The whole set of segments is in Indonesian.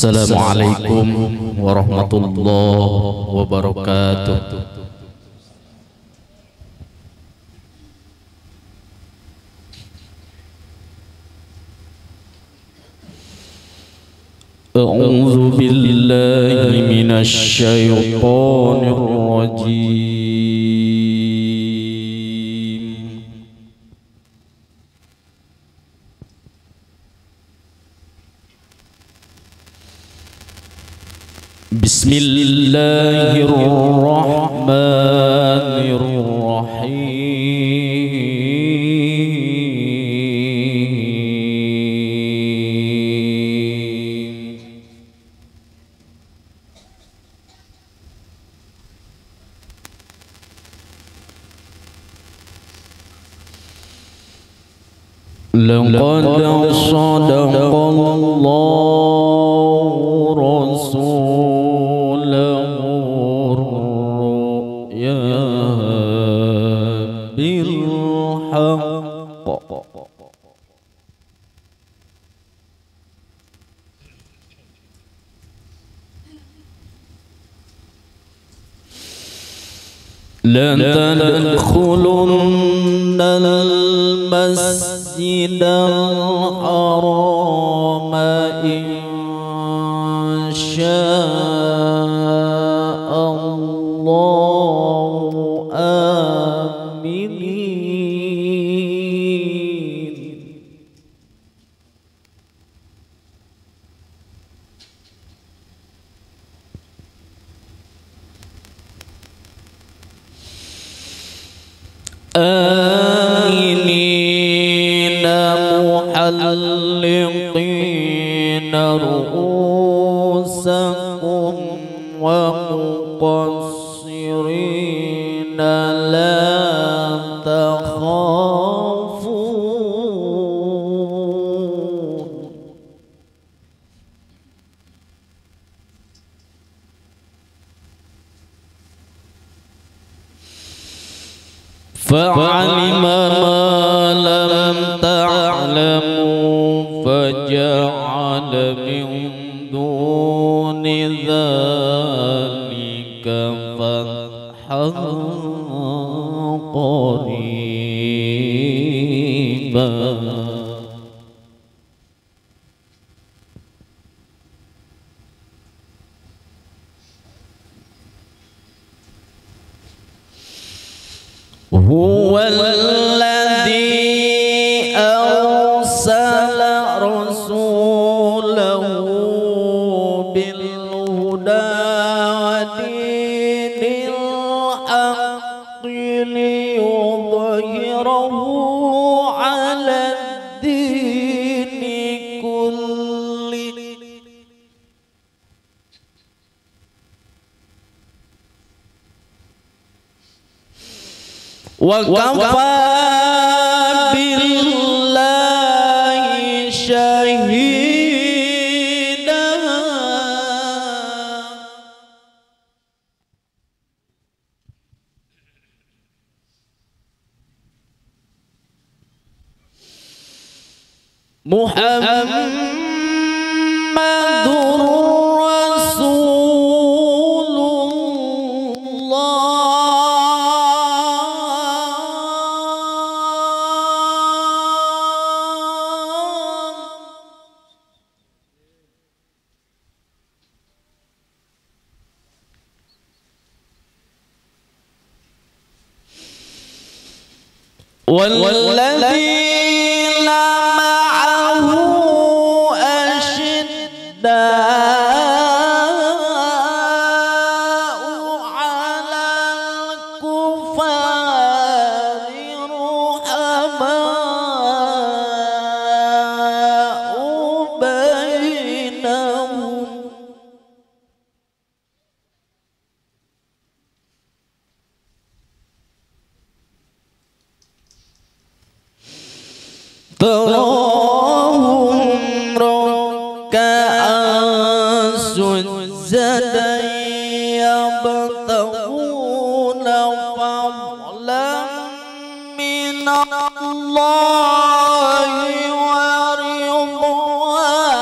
Assalamualaikum warahmatullahi wabarakatuh. A'udzu billahi minasy syaithanir rajim. Bismillahirrahmanirrahim. Laqad sadaqallahu rasulahu ru'ya bil haqq. La tadkhulunna al-masjidal harama insya'allahu aminin. Aminina muhalliqina ru'usakum wa muqassirina la takhafun. Fa'alima ma lam ta'lamu faja'ala min duni dhalika fathan qariba. Huwa alladhi arsala rasulahu bil huda wa dinil haqqi liyudhhirahu 'ala ad-dini kulli wa kafa billahi syahida. Muhammadur والذين معه أشداء على الكفار رحماء بينهم تراهم ركعا سجدا يبتغون فضلا من الله ورضوانا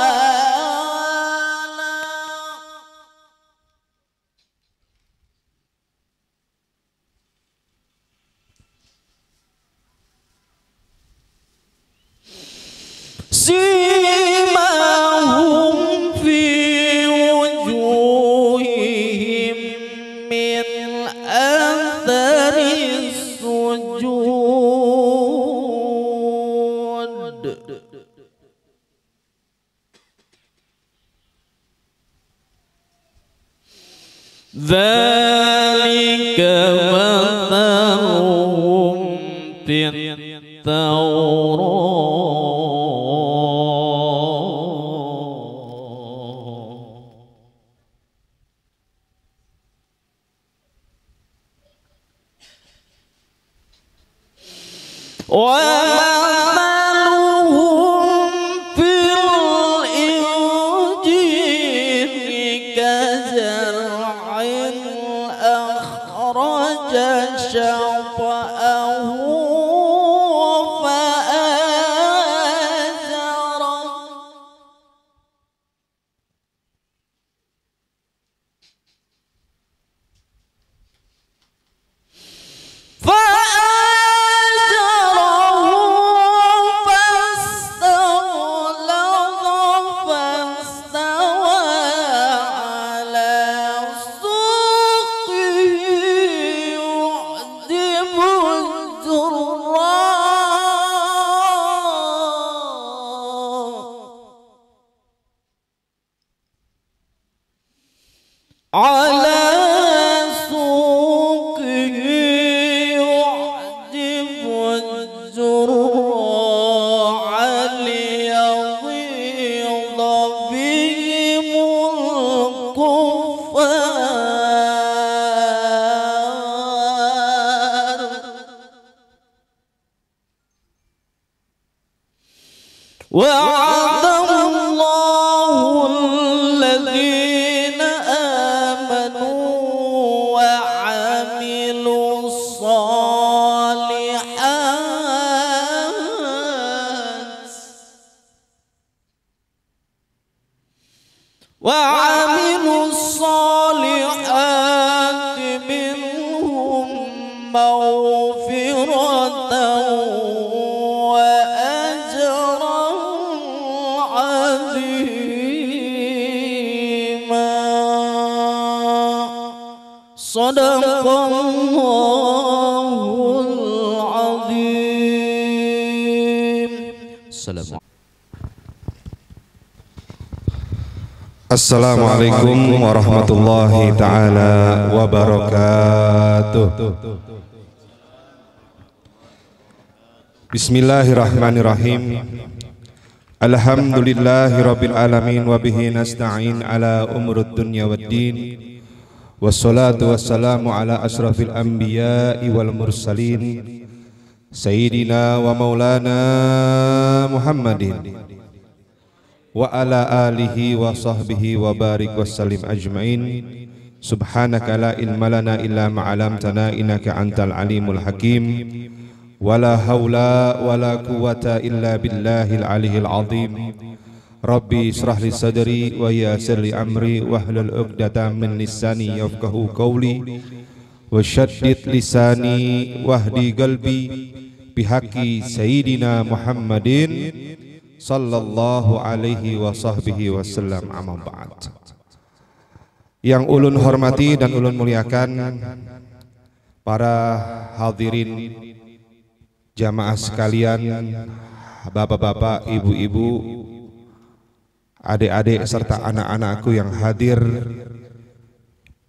سيماهم في وجوههم من أثر السجود ذلك مثلهم في التوراة ومثلهم في الإنجيل كزرع أخرج شطأه فآزره على سوقه يعجب الزراع ليغيظ بهم الكفار وعد الله الذين آمنوا وعملوا الصالحات منهم مغفرة وأجرا عظيما صدق الله العظيم. Assalamualaikum warahmatullahi ta'ala wabarakatuh. Bismillahirrahmanirrahim. Alhamdulillahi rabbil alamin wa bihi nasta'in ala umurud dunya waddin. Wassalatu wassalamu ala asrafil anbiya'i wal mursalin Sayyidina wa maulana Muhammadin wa ala alihi wa sahbihi wa barik wa sallim ajma'in. Subhanaka la ilma lana illa ma'alamtana innaka antal alimul hakim. Wa la hawla wa la quwwata illa billahil aliyil azim. Rabbi israh li sadri wa yassir li amri wahlul 'uqdatam min lisani yafqahu qawli wa shaddid lisani wahdi qalbi bihaqi sayyidina Muhammadin sallallahu alaihi wa sahbihi wasallam. Amma ba'd. Yang ulun hormati dan ulun muliakan para hadirin jamaah sekalian, bapak-bapak, ibu-ibu, adik-adik serta anak-anakku yang hadir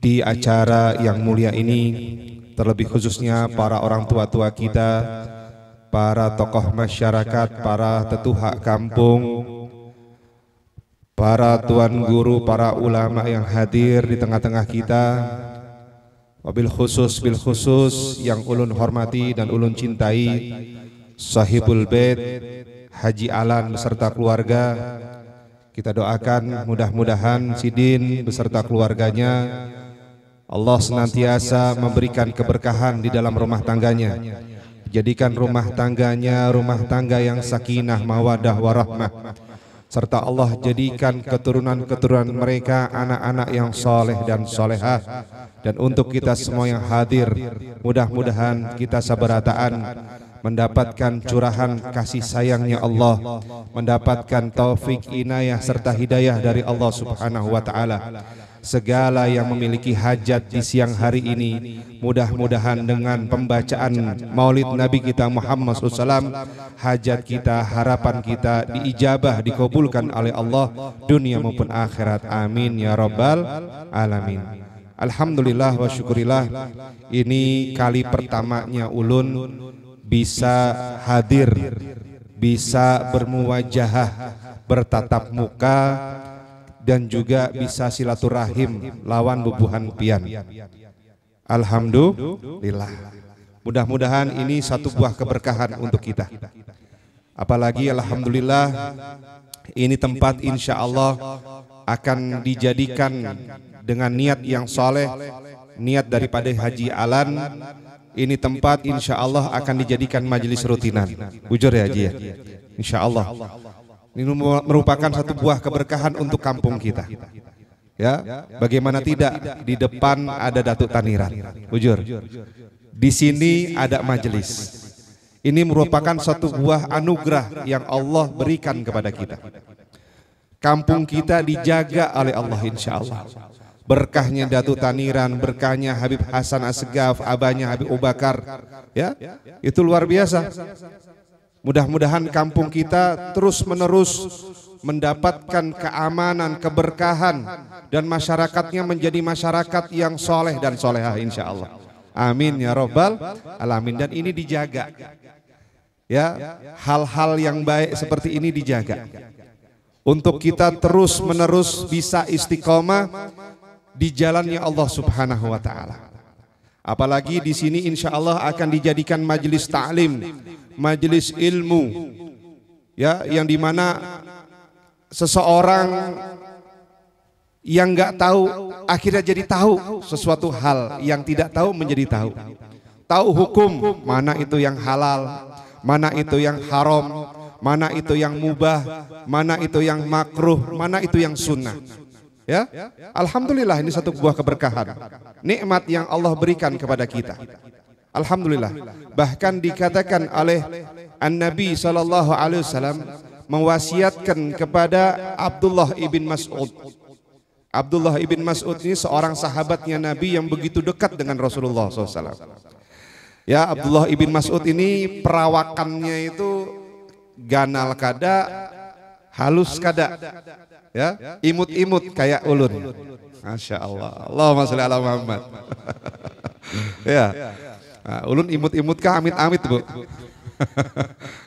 di acara yang mulia ini, terlebih khususnya para orang tua-tua kita, para tokoh masyarakat, para tetuha kampung, para tuan guru, para ulama yang hadir di tengah-tengah kita, wabil khusus yang ulun hormati dan ulun cintai, sahibul bait Haji Alan beserta keluarga. Kita doakan mudah-mudahan Sidin beserta keluarganya Allah senantiasa memberikan keberkahan di dalam rumah tangganya. Jadikan rumah tangganya rumah tangga yang sakinah, mawadah, warahmah, serta Allah jadikan keturunan-keturunan mereka anak-anak yang soleh dan solehah. Dan untuk kita semua yang hadir, mudah-mudahan kita sabarataan mendapatkan curahan kasih sayangnya Allah, mendapatkan taufik, inayah serta hidayah dari Allah Subhanahu wa taala. Segala yang memiliki hajat di siang hari ini, mudah-mudahan dengan pembacaan Maulid Nabi kita Muhammad SAW, hajat kita, harapan kita diijabah, dikabulkan oleh Allah dunia maupun akhirat. Amin ya rabbal alamin. Alhamdulillah wa syukurillah, ini kali pertamanya ulun bisa hadir, bisa bermuwajahah, bertatap muka, dan juga bisa silaturahim lawan bubuhan pian. Alhamdulillah. Mudah-mudahan ini satu buah keberkahan untuk kita. Apalagi alhamdulillah ini tempat insya Allah akan dijadikan dengan niat yang soleh, niat daripada Haji Alan. Ini tempat insya Allah akan dijadikan majelis rutinan. Bujur ya Haji ya, insya Allah. Ini merupakan satu buah keberkahan untuk kampung kita. Ya, bagaimana tidak, di depan ada Datuk Taniran. Bujur. Di sini ada majelis. Ini merupakan satu buah anugerah yang Allah berikan kepada kita. Kampung kita dijaga oleh Allah insya Allah. Berkahnya Datuk Taniran, berkahnya Habib Hasan Assegaf, abahnya Habib Abu Bakar, ya, itu luar biasa. Mudah-mudahan kampung kita terus-menerus mendapatkan keamanan, keberkahan, dan masyarakatnya menjadi masyarakat yang soleh dan solehah insya Allah. Amin ya rabbal alamin. Dan ini dijaga, ya, hal-hal yang baik seperti ini dijaga untuk kita terus-menerus bisa istiqomah di jalannya Allah Subhanahu wa taala. Apalagi di sini insya Allah akan dijadikan majelis ta'lim, majelis ilmu, ya, yang dimana seseorang yang nggak tahu akhirnya jadi tahu sesuatu hal, yang tidak tahu menjadi tahu. Tahu hukum, mana itu yang halal, mana itu yang haram, mana itu yang mubah, mana itu yang makruh, mana itu yang sunnah. Ya, alhamdulillah ini satu buah keberkahan, nikmat yang Allah berikan kepada kita. Alhamdulillah. Bahkan dikatakan oleh An-Nabi SAW mewasiatkan kepada Abdullah ibn Mas'ud. Abdullah ibn Mas'ud ini seorang sahabatnya Nabi yang begitu dekat dengan Rasulullah SAW. Ya, Abdullah ibn Mas'ud ini perawakannya itu ganal kada, halus kada, ya, imut-imut kayak ulun. Masya Allah. Allahumma sholli ala Muhammad. Ya, nah, ulun imut-imut kah amit-amit bu.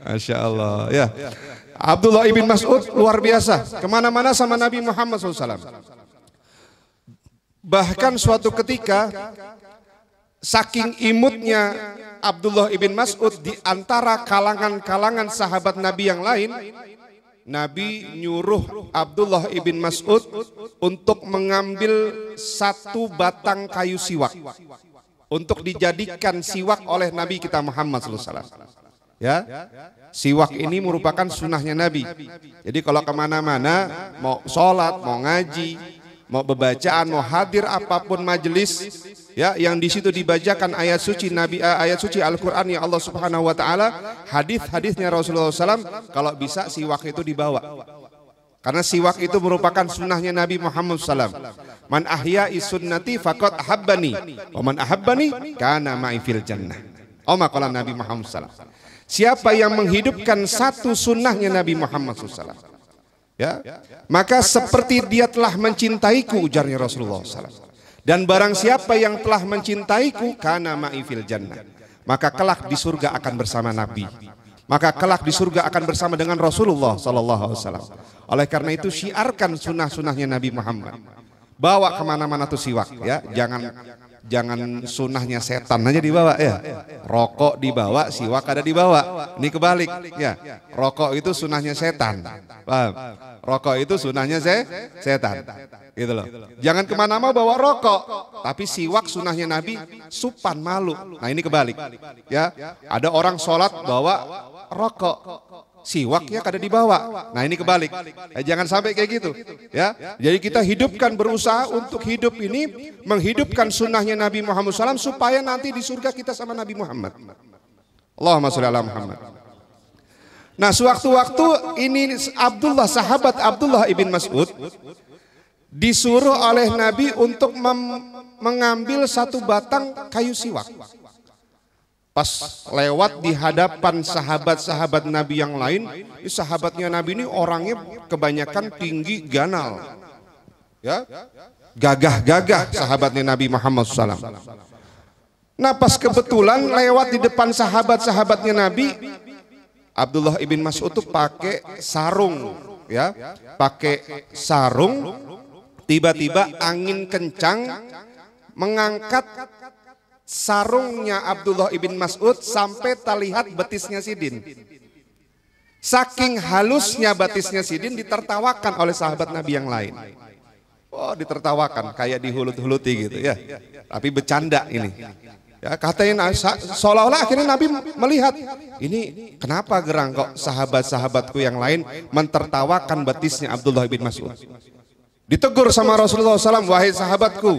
Masya Allah. Ya, Abdullah ibn Mas'ud luar biasa, kemana-mana sama Nabi Muhammad SAW. Bahkan suatu ketika saking imutnya Abdullah ibn Mas'ud di antara kalangan-kalangan sahabat Nabi yang lain, Nabi nyuruh Abdullah ibn Mas'ud untuk mengambil satu batang kayu siwak untuk dijadikan siwak oleh Nabi kita Muhammad SAW. Ya, siwak ini merupakan sunnahnya Nabi. Jadi kalau kemana-mana, mau sholat, mau ngaji, mau bebacaan, mau hadir apapun majelis, ya, yang di situ dibacakan ayat suci Nabi, ayat suci Al-Qur'an ya Allah Subhanahu wa taala, hadis-hadisnya Rasulullah SAW, kalau bisa siwak itu dibawa. Karena siwak itu merupakan sunnahnya Nabi Muhammad SAW. Man ahya'i sunnati faqad ahabbani, wa man ahabbani kana ma'i fil jannah. Qala Nabi Muhammad SAW. Siapa yang menghidupkan satu sunnahnya Nabi Muhammad SAW, ya, maka seperti dia telah mencintaiku, ujarnya Rasulullah SAW. Dan barang siapa yang telah mencintaiku, kana ma'i fil jannah, maka kelak di surga akan bersama Nabi, maka kelak di surga akan bersama dengan Rasulullah SAW. Oleh karena itu syiarkan sunnah-sunnahnya Nabi Muhammad. Bawa kemana-mana tuh siwak, ya, jangan sunnahnya setan aja dibawa, ya. Rokok dibawa, siwak ada dibawa. Ini kebalik, ya. Rokok itu sunnahnya setan, paham? Rokok itu sunnahnya setan, gitu loh. Jangan kemana-mana bawa rokok, tapi siwak sunnahnya Nabi, supan malu. Nah ini kebalik, ya. Ada orang sholat bawa rokok, siwaknya kada dibawa. Nah ini kebalik. Jangan sampai kayak gitu, ya. Jadi kita hidupkan, berusaha untuk hidup ini menghidupkan sunnahnya Nabi Muhammad SAW supaya nanti di surga kita sama Nabi Muhammad. Allahumma sholli ala Muhammad. Nah, sewaktu-waktu ini sahabat Abdullah ibn Mas'ud disuruh oleh Nabi untuk mengambil satu batang kayu siwak. Pas lewat di hadapan sahabat-sahabat Nabi yang lain, sahabatnya Nabi ini orangnya kebanyakan tinggi ganal, ya, gagah-gagah sahabatnya Nabi Muhammad SAW. Nah, pas kebetulan lewat di depan sahabat-sahabatnya Nabi, Abdullah ibn Mas'ud tuh pakai sarung, ya, pakai sarung. Tiba-tiba angin kencang mengangkat sarungnya Abdullah ibn Mas'ud sampai terlihat betisnya Sidin. Saking halusnya betisnya Sidin ditertawakan oleh sahabat Nabi yang lain. Oh, ditertawakan kayak dihulut-huluti gitu ya. Tapi bercanda ini. Ya, katanya seolah-olah akhirnya Nabi melihat, ini kenapa gerang kok sahabat-sahabatku yang lain mentertawakan betisnya Abdullah bin Mas'ud. Ditegur sama Rasulullah SAW, wahai sahabatku,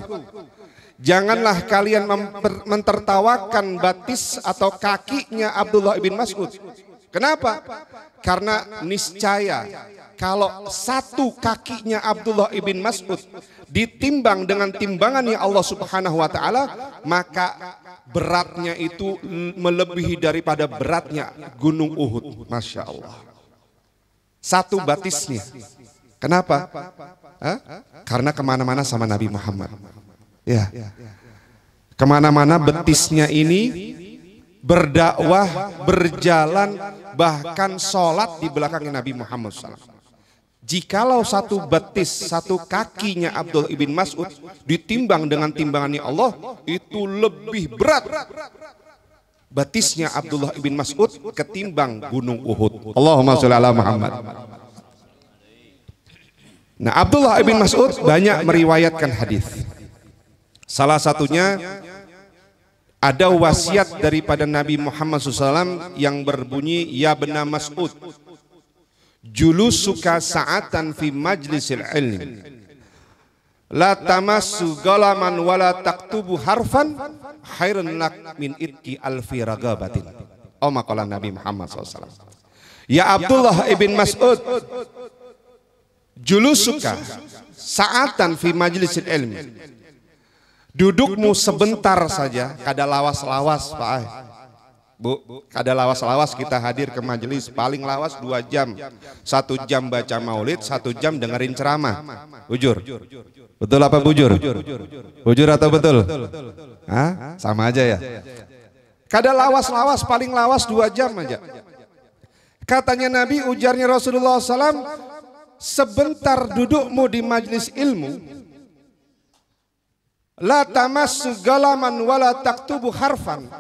janganlah kalian mentertawakan batis atau kakinya Abdullah bin Mas'ud. Kenapa? Karena niscaya kalau satu kakinya Abdullah bin Mas'ud ditimbang dengan timbangannya Allah Subhanahu wa taala, maka beratnya itu melebihi daripada beratnya gunung Uhud. Masya Allah. Satu batisnya. Kenapa? Karena kemana-mana sama Nabi Muhammad. Ya. Kemana-mana betisnya ini berdakwah, berjalan, bahkan sholat di belakangnya Nabi Muhammad SAW. Jikalau satu betis, satu kakinya Abdullah ibn Mas'ud ditimbang dengan timbangannya Allah, itu lebih berat betisnya Abdullah ibn Mas'ud ketimbang gunung Uhud. Allahumma sholli ala Muhammad. Nah, Abdullah ibn Mas'ud banyak meriwayatkan hadis. Salah satunya ada wasiat daripada Nabi Muhammad SAW yang berbunyi, ya bena Mas'ud, julusuka sa'atan fi majlisil ilm, la tamassu galaman wala taktubu harfan khairun lak min itki alfi ragabatin. Oh, maqala Nabi Muhammad SAW. Ya Abdullah ibn Mas'ud, julusuka sa'atan fi majlisil ilm, dudukmu sebentar saja, kada lawas-lawas Pak. Bu, kada lawas-lawas kita hadir ke majelis, paling lawas 2 jam. 1 jam baca maulid, 1 jam dengerin ceramah. Bujur? Betul apa bujur? Bujur atau betul? Hah? Sama aja ya. Kada lawas-lawas, paling lawas 2 jam aja. Katanya Nabi, ujarnya Rasulullah SAW, sebentar dudukmu di majelis ilmu, la tamassu galaman wala taktubu harfan.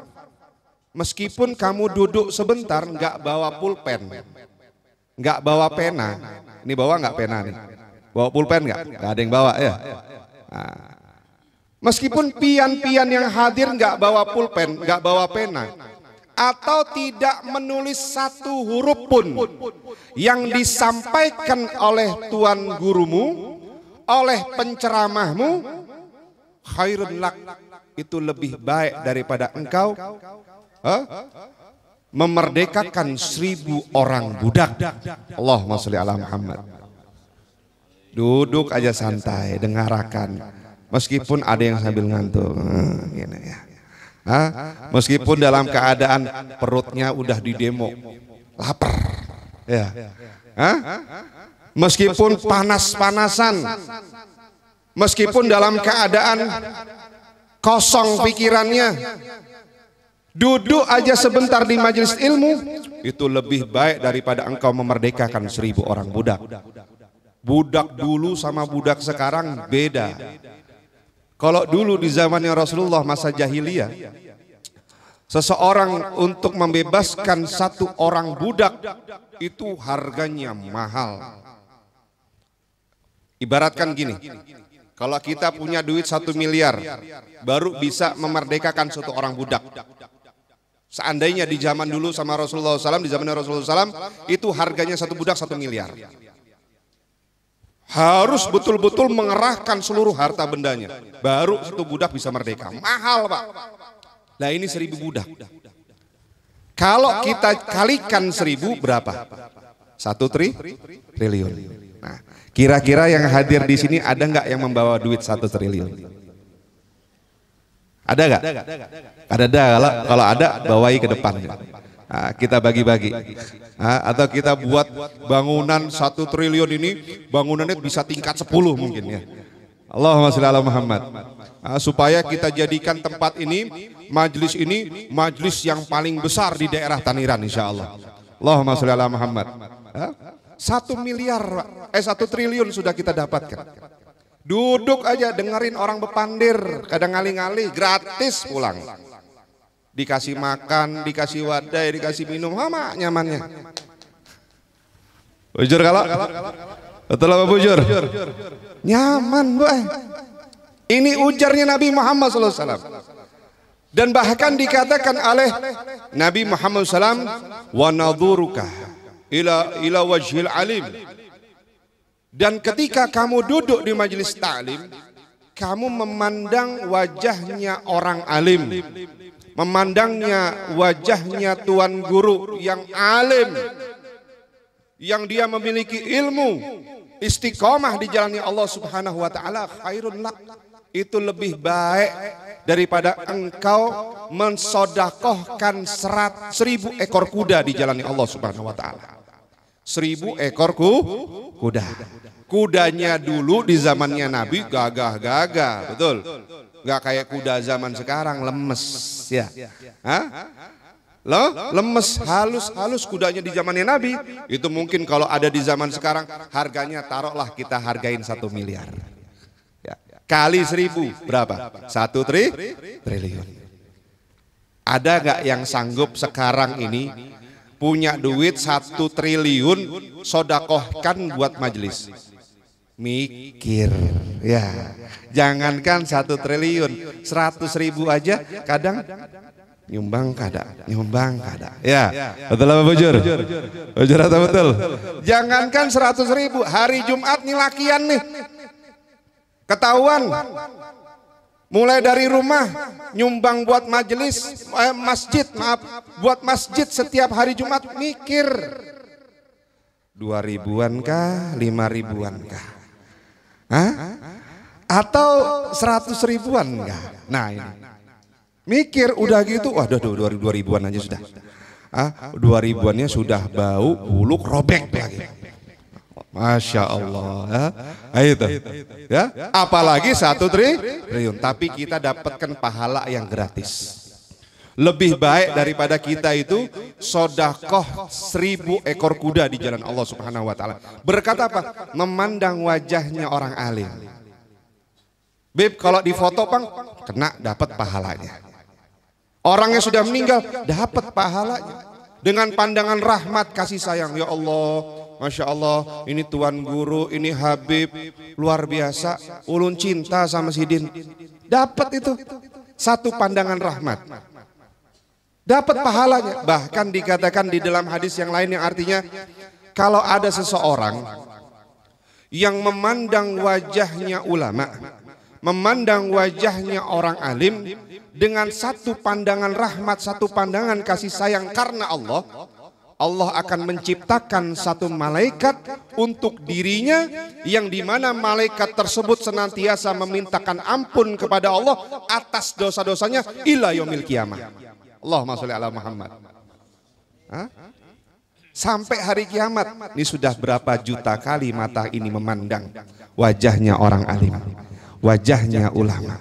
Meskipun kamu duduk sebentar, nggak bawa pulpen, nggak bawa pena. Ini bawa nggak pena nih? Bawa pulpen nggak? Nggak ada yang bawa ya. Nah, meskipun pian-pian yang hadir nggak bawa pulpen, nggak bawa pena, atau tidak menulis satu huruf pun yang disampaikan oleh tuan gurumu, oleh penceramahmu, khairun lak, itu lebih baik daripada engkau memerdekakan 1000 orang budak. Allahumma sholli ala Muhammad. Duduk aja santai, dengarkan, meskipun ada yang sambil ngantuk, gini ya. Meskipun dalam keadaan perutnya udah didemo, lapar, ya. Meskipun panas-panasan, meskipun dalam keadaan kosong pikirannya, duduk aja sebentar di majelis ilmu, itu lebih baik daripada engkau memerdekakan 1000 orang budak. Budak dulu sama budak sekarang beda. Kalau dulu di zamannya Rasulullah masa jahiliyah, seseorang untuk membebaskan 1 orang budak itu harganya mahal. Ibaratkan gini, kalau kita punya duit 1 miliar, baru bisa memerdekakan 1 orang budak. Seandainya di zaman dulu sama Rasulullah SAW, di zaman Rasulullah SAW, itu harganya 1 budak 1 miliar. Harus betul-betul mengerahkan seluruh harta bendanya, baru 1 budak bisa merdeka. Mahal Pak. Nah ini 1000 budak. Kalau kita kalikan 1000 berapa? 1 triliun. Nah, kira-kira yang hadir di sini ada nggak yang membawa duit 1 triliun? Ada nggak? Ada. Kalau ada, bawahi ke depan. Nah, kita bagi-bagi. Nah, atau kita buat bangunan 1 triliun ini, bangunannya bisa tingkat 10 mungkin ya. Allahumma sholli ala Muhammad. Nah, supaya kita jadikan tempat ini, majlis ini, majlis yang paling besar di daerah Taniran insya Allah. Allahumma sholli ala Muhammad. 1 triliun sudah kita dapatkan. Duduk aja dengerin orang bepandir, kadang ngali-ngali, gratis pulang. Dikasih makan, dikasih wadai, dikasih minum, sama nyamannya. Bujur kalau? Betul apa bujur? Nyaman boy. Ini ujarnya Nabi Muhammad SAW. Dan bahkan dikatakan oleh Nabi Muhammad SAW, wa nadhuruka ila wajhil alim. Dan ketika kamu duduk di majelis ta'lim, kamu memandang wajahnya orang alim, memandangnya wajahnya tuan guru yang alim, yang dia memiliki ilmu, istiqomah di jalannya Allah Subhanahu wa taala, khairun lak. Itu lebih baik daripada engkau mensodakohkan 1000 ekor kuda di jalannya Allah Subhanahu wa taala. 1000 ekor kuda. Kudanya dulu di zamannya Nabi gagah-gagah, betul. Gak kayak kuda zaman sekarang lemes ya. Hah? Lemes, halus kudanya di zamannya Nabi. Itu mungkin kalau ada di zaman sekarang harganya taruhlah kita hargain 1 miliar. Ya. Kali 1000 berapa? 1 triliun. Ada gak yang sanggup sekarang ini punya duit 1 triliun sodakohkan buat majelis? Mikir ya, jangankan 1 triliun, 100.000 aja kadang nyumbang kada ya, betul apa bujur? Bujur atau betul? Jangankan 100.000, hari Jumat nih lakian nih ketahuan, mulai dari rumah nyumbang buat majelis buat masjid setiap hari Jumat, mikir 2.000-an kah, 5.000-an kah? Hah? Atau 100.000-an enggak? Nah ini mikir udah gitu, waduh 2.000-an aja sudah. 2.000-annya sudah bau buluk robek lagi. Masya Allah, itu ya. Apalagi 1 triliun, tapi kita dapatkan pahala yang gratis. Lebih baik daripada kita itu sodakoh 1000 ekor kuda di jalan Allah Subhanahu wa taala. Berkata apa? Memandang wajahnya orang alim. Beb, kalau di foto Bang kena dapat pahalanya. Orangnya sudah meninggal dapat pahalanya. Dengan pandangan rahmat kasih sayang, ya Allah, Masya Allah, ini Tuan Guru, ini Habib, luar biasa, ulun cinta sama Sidin. Dapat itu, satu pandangan rahmat. Dapat pahalanya. Bahkan dikatakan di dalam hadis yang lain yang artinya, kalau ada seseorang yang memandang wajahnya ulama, memandang wajahnya orang alim dengan satu pandangan rahmat, satu pandangan kasih sayang karena Allah, Allah akan menciptakan satu malaikat untuk dirinya, yang dimana malaikat tersebut senantiasa memintakan ampun kepada Allah atas dosa-dosanya ila yaumil qiyamah. Allahumma sholli ala Muhammad. Sampai hari kiamat. Ini sudah berapa juta kali mata ini memandang wajahnya orang alim, wajahnya ulama.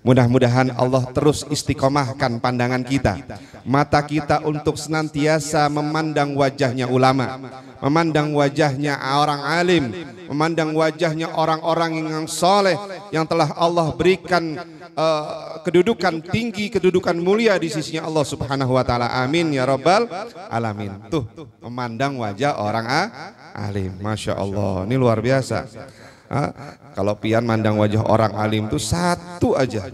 Mudah-mudahan Allah terus istiqomahkan pandangan kita, mata kita untuk senantiasa memandang wajahnya ulama, memandang wajahnya orang alim, memandang wajahnya orang-orang yang soleh, yang telah Allah berikan kedudukan tinggi, kedudukan mulia di sisinya Allah Subhanahu wa taala. Amin ya rabbal alamin. Tuh, memandang wajah orang alim. Masya Allah, ini luar biasa. Kalau pian mandang wajah orang alim itu satu aja,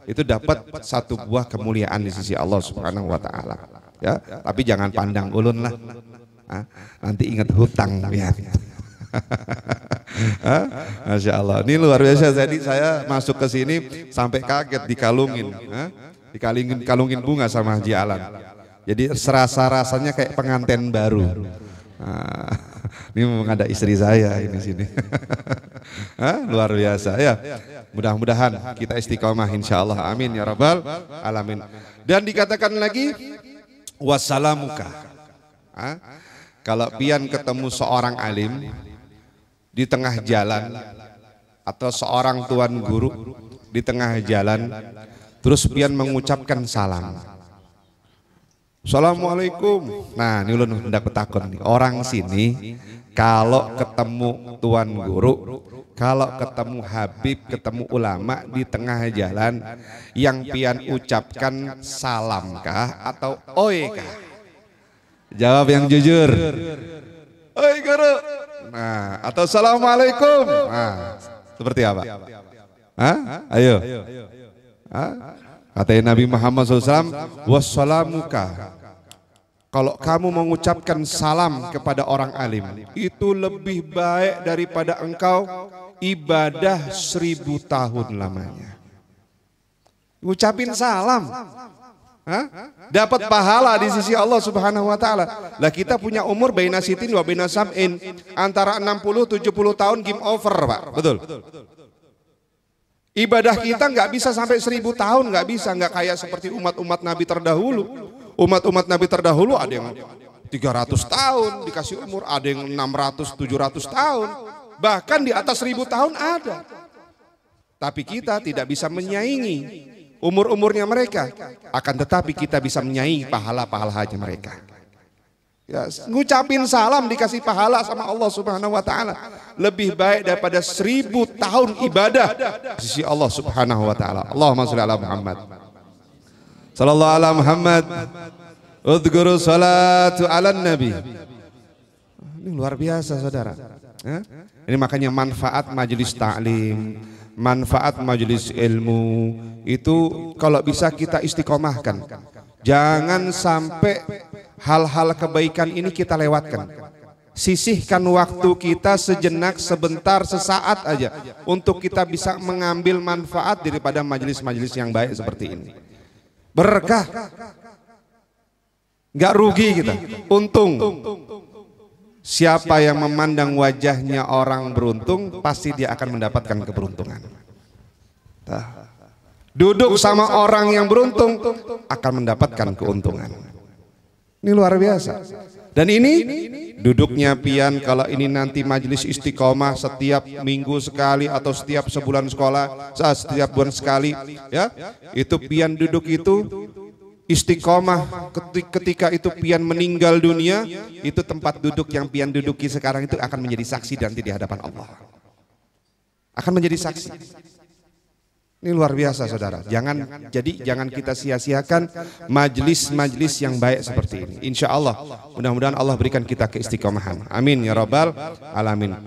itu dapat satu buah kemuliaan di sisi Allah Subhanahu wa taala. Ya, tapi jangan pandang ulun lah. Nanti ingat hutang ya. Masya Allah, ini luar biasa. Jadi saya masuk ke sini sampai kaget dikalungin, kalungin bunga sama Haji Alan. Jadi serasa-rasanya kayak pengantin baru. Nah, ini memang ada istri saya ini sini. Luar biasa ya. Mudah-mudahan kita istiqomah insyaallah. Amin ya rabbal alamin. Dan dikatakan lagi wassalamuka. Kalau pian ketemu seorang alim di tengah jalan atau seorang tuan guru di tengah jalan, terus pian mengucapkan salam. Assalamualaikum. Nah, ini ulun hendak bertakon nih. Orang sini kalau ketemu tuan guru, kalau ketemu habib, ketemu ulama di tengah jalan, yang pian ucapkan salamkah atau oikah? Jawab yang jujur. Oi guru. Nah, atau assalamualaikum. Nah, seperti apa? Ayo. Kata Nabi Muhammad SAW, wassalamuka. Kalau kamu mengucapkan salam kepada orang alim, itu lebih baik daripada engkau ibadah 1000 tahun lamanya. Ngucapin salam, dapat pahala di sisi Allah Subhanahu Wa Taala. Lah kita punya umur baina sitin wa baina sab'in, antara 60-70 tahun game over, Pak. Betul. Ibadah kita nggak bisa sampai 1000 tahun, nggak bisa, nggak kayak seperti umat-umat Nabi terdahulu. Umat-umat Nabi terdahulu ada yang 300 tahun dikasih umur, ada yang 600-700 tahun, bahkan di atas 1000 tahun ada. Tapi kita tidak bisa menyaingi umur-umurnya mereka, akan tetapi kita bisa menyaingi pahala-pahalanya mereka. Ya, ngucapin salam dikasih pahala sama Allah Subhanahu Wa Taala lebih baik daripada 1000 tahun ibadah di sisi Allah Subhanahu Wa Taala. Allahumma sholli ala Muhammad. Sallallahu ala Muhammad. Udhkuru salatu ala Nabi. Ini luar biasa saudara. Ini makanya manfaat majelis ta'lim, manfaat majelis ilmu itu kalau bisa kita istiqomahkan. Jangan sampai hal-hal kebaikan ini kita lewatkan. Sisihkan waktu kita sejenak, sebentar, sesaat aja untuk kita bisa mengambil manfaat daripada majelis-majelis yang baik seperti ini. Berkah, nggak rugi kita, untung. Siapa yang memandang wajahnya orang beruntung, pasti dia akan mendapatkan keberuntungan. Duduk sama orang yang beruntung akan mendapatkan keuntungan. Ini luar biasa. Dan ini duduknya pian kalau ini nanti majelis istiqomah setiap minggu sekali atau setiap sebulan sekolah, setiap bulan sekali, ya. Itu pian duduk itu istiqomah, ketika itu pian meninggal dunia, itu tempat duduk yang pian duduki sekarang itu akan menjadi saksi nanti di hadapan Allah. Akan menjadi saksi. Ini luar biasa saudara. Jangan kita sia-siakan majelis-majelis yang baik seperti ini. Insya Allah, mudah-mudahan Allah berikan kita keistiqomahan. Amin ya rabbal alamin.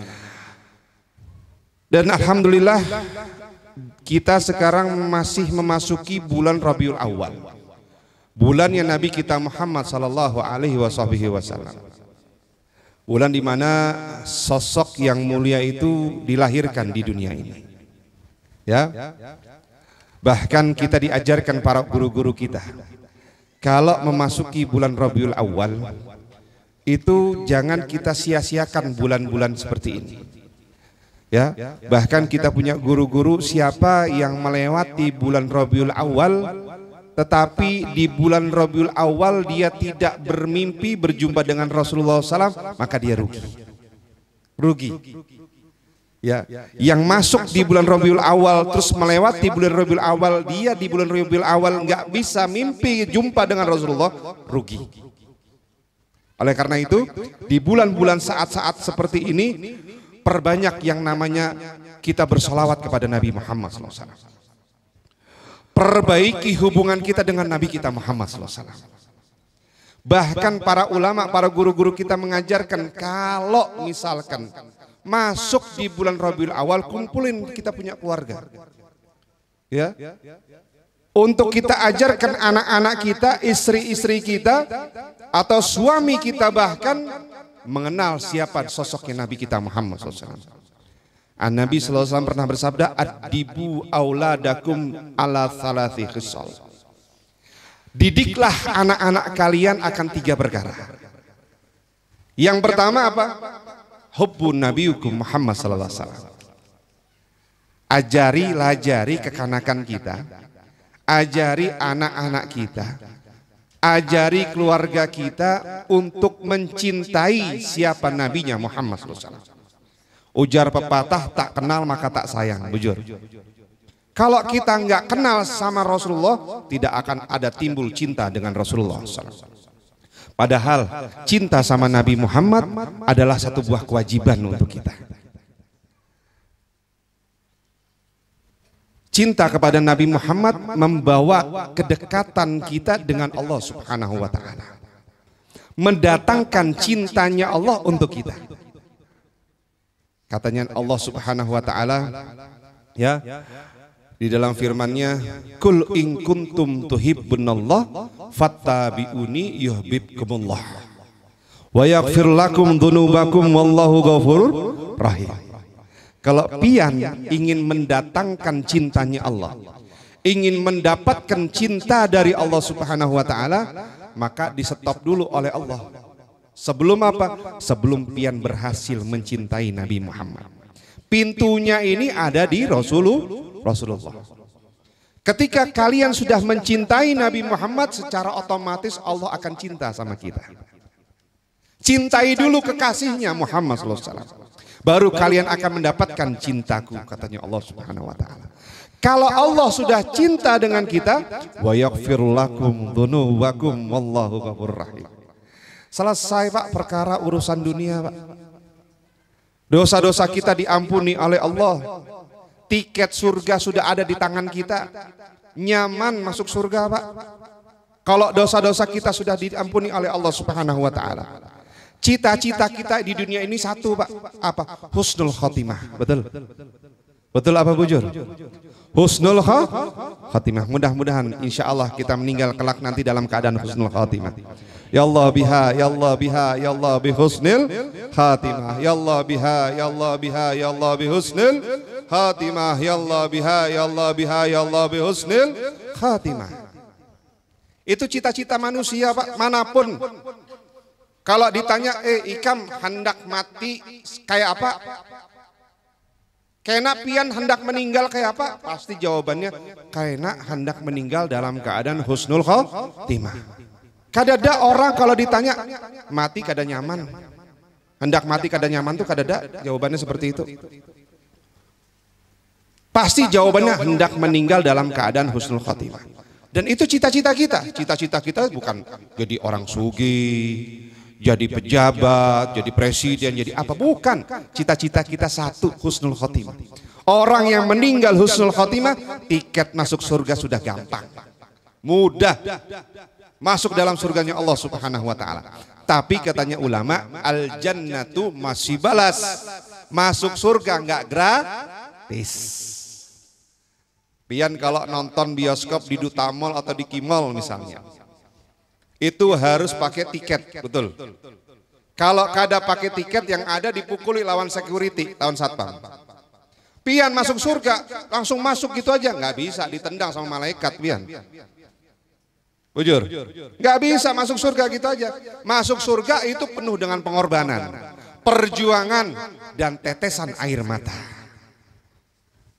Dan alhamdulillah kita sekarang masih memasuki bulan Rabiul Awal. Bulannya Nabi kita Muhammad sallallahu alaihi wasallam. Bulan di mana sosok yang mulia itu dilahirkan di dunia ini. Ya, bahkan kita diajarkan para guru-guru kita, kalau memasuki bulan Rabiul Awal itu jangan kita sia-siakan bulan-bulan seperti ini. Ya, bahkan kita punya guru-guru siapa yang melewati bulan Rabiul Awal, tetapi di bulan Rabiul Awal dia tidak bermimpi berjumpa dengan Rasulullah SAW, maka dia rugi. Ya, yang masuk di bulan Rabiul Awal terus melewati bulan Rabiul Awal, dia di bulan Rabiul Awal nggak bisa mimpi jumpa dengan Rasulullah, rugi. Oleh karena itu, di bulan-bulan saat-saat seperti ini, perbanyak yang namanya kita bersolawat kepada Nabi Muhammad SAW. Perbaiki hubungan kita dengan Nabi kita Muhammad SAW. Bahkan para ulama, para guru-guru kita mengajarkan kalau misalkan masuk di bulan Rabiul Awal, kumpulin kita punya keluarga, ya, untuk kita ajarkan anak-anak kita, istri-istri kita, atau suami kita bahkan mengenal siapa sosoknya Nabi kita Muhammad SAW. Nabi SAW pernah bersabda, "Adibu auladakum ala thalathi khisal." Didiklah anak-anak kalian akan 3 perkara. Yang pertama apa? Hubbun nabiyukum Muhammad sallallahu alaihi wasallam. Lajari kekanakan kita, ajari anak-anak kita, ajari keluarga kita untuk mencintai siapa nabinya Muhammad sallallahu alaihi wasallam. Ujar pepatah, tak kenal maka tak sayang, bujur. Kalau kita nggak kenal sama Rasulullah, tidak akan ada timbul cinta dengan Rasulullah SAW. Padahal cinta sama Nabi Muhammad adalah satu buah kewajiban untuk kita. Cinta kepada Nabi Muhammad membawa kedekatan kita dengan Allah Subhanahu wa Ta'ala, mendatangkan cintanya Allah untuk kita. Katanya Allah Subhanahu wa Ta'ala, ya, di dalam firman-Nya, kul in kuntum tuhibbunallah fattabi'uni yuhibbukumullah wa yaghfir lakum dzunubakum wallahu ghafurur rahim. Kalau pian ingin mendatangkan cintanya Allah, ingin mendapatkan cinta dari Allah Subhanahu wa Ta'ala, maka di stop dulu oleh Allah. Sebelum apa? Sebelum pian berhasil mencintai Nabi Muhammad. Pintunya ini ada di Rasulullah. Ketika kalian sudah mencintai Nabi Muhammad, secara otomatis Allah akan cinta sama kita. Cintai dulu kekasihnya Muhammad sallallahu alaihi wasallam, baru kalian akan mendapatkan cintaku, katanya Allah Subhanahu wa Ta'ala. Kalau Allah sudah cinta dengan kita, wa yaghfir lakum dzunubakum wallahu ghafurur rahim. Selesai Pak perkara urusan dunia Pak. Dosa-dosa kita diampuni oleh Allah. Tiket surga sudah ada di tangan kita. Nyaman masuk surga Pak. Kalau dosa-dosa kita sudah diampuni oleh Allah Subhanahu wa Ta'ala. Cita-cita kita di dunia ini satu Pak. Apa? Husnul khotimah. Betul? Betul apa bujur? Husnul khotimah. Mudah-mudahan insya Allah kita meninggal kelak nanti dalam keadaan husnul khotimah. Ya Allah biha, ya Allah biha, ya Allah bihusnil khatimah. Ya Allah biha, ya Allah biha, ya Allah bihusnil khatimah. Ya Allah biha, ya Allah biha, ya Allah bihusnil khatimah. Itu cita-cita manusia Pak, manapun. Kalau ditanya, ikam hendak mati kayak apa? Kena pian hendak meninggal kayak apa? Pasti jawabannya, kena hendak meninggal dalam keadaan husnul khatimah. Kadada orang kalau ditanya mati kada nyaman, hendak mati kada nyaman tuh kadada jawabannya seperti itu. Pasti jawabannya hendak meninggal dalam keadaan husnul khatimah. Dan itu cita-cita kita. Cita-cita kita bukan jadi orang sugih, jadi pejabat, jadi presiden, jadi apa, bukan. Cita-cita kita satu, husnul khatimah. Orang yang meninggal husnul khatimah, tiket masuk surga sudah gampang, mudah. Masuk dalam surganya Allah Subhanahu wa Ta'ala. Tapi katanya ulama, al jannatu masih balas. Masuk surga enggak gratis. Pian kalau nonton bioskop di Duta Mall atau di Kimol misalnya, itu harus pakai tiket, betul. Kalau kada pakai tiket, yang ada dipukuli lawan security, lawan satpam. Pian masuk surga, langsung masuk gitu aja, nggak bisa, ditendang sama malaikat pian. Bujur, nggak bisa masuk surga gitu aja. Masuk surga itu penuh dengan pengorbanan, perjuangan, dan tetesan air mata.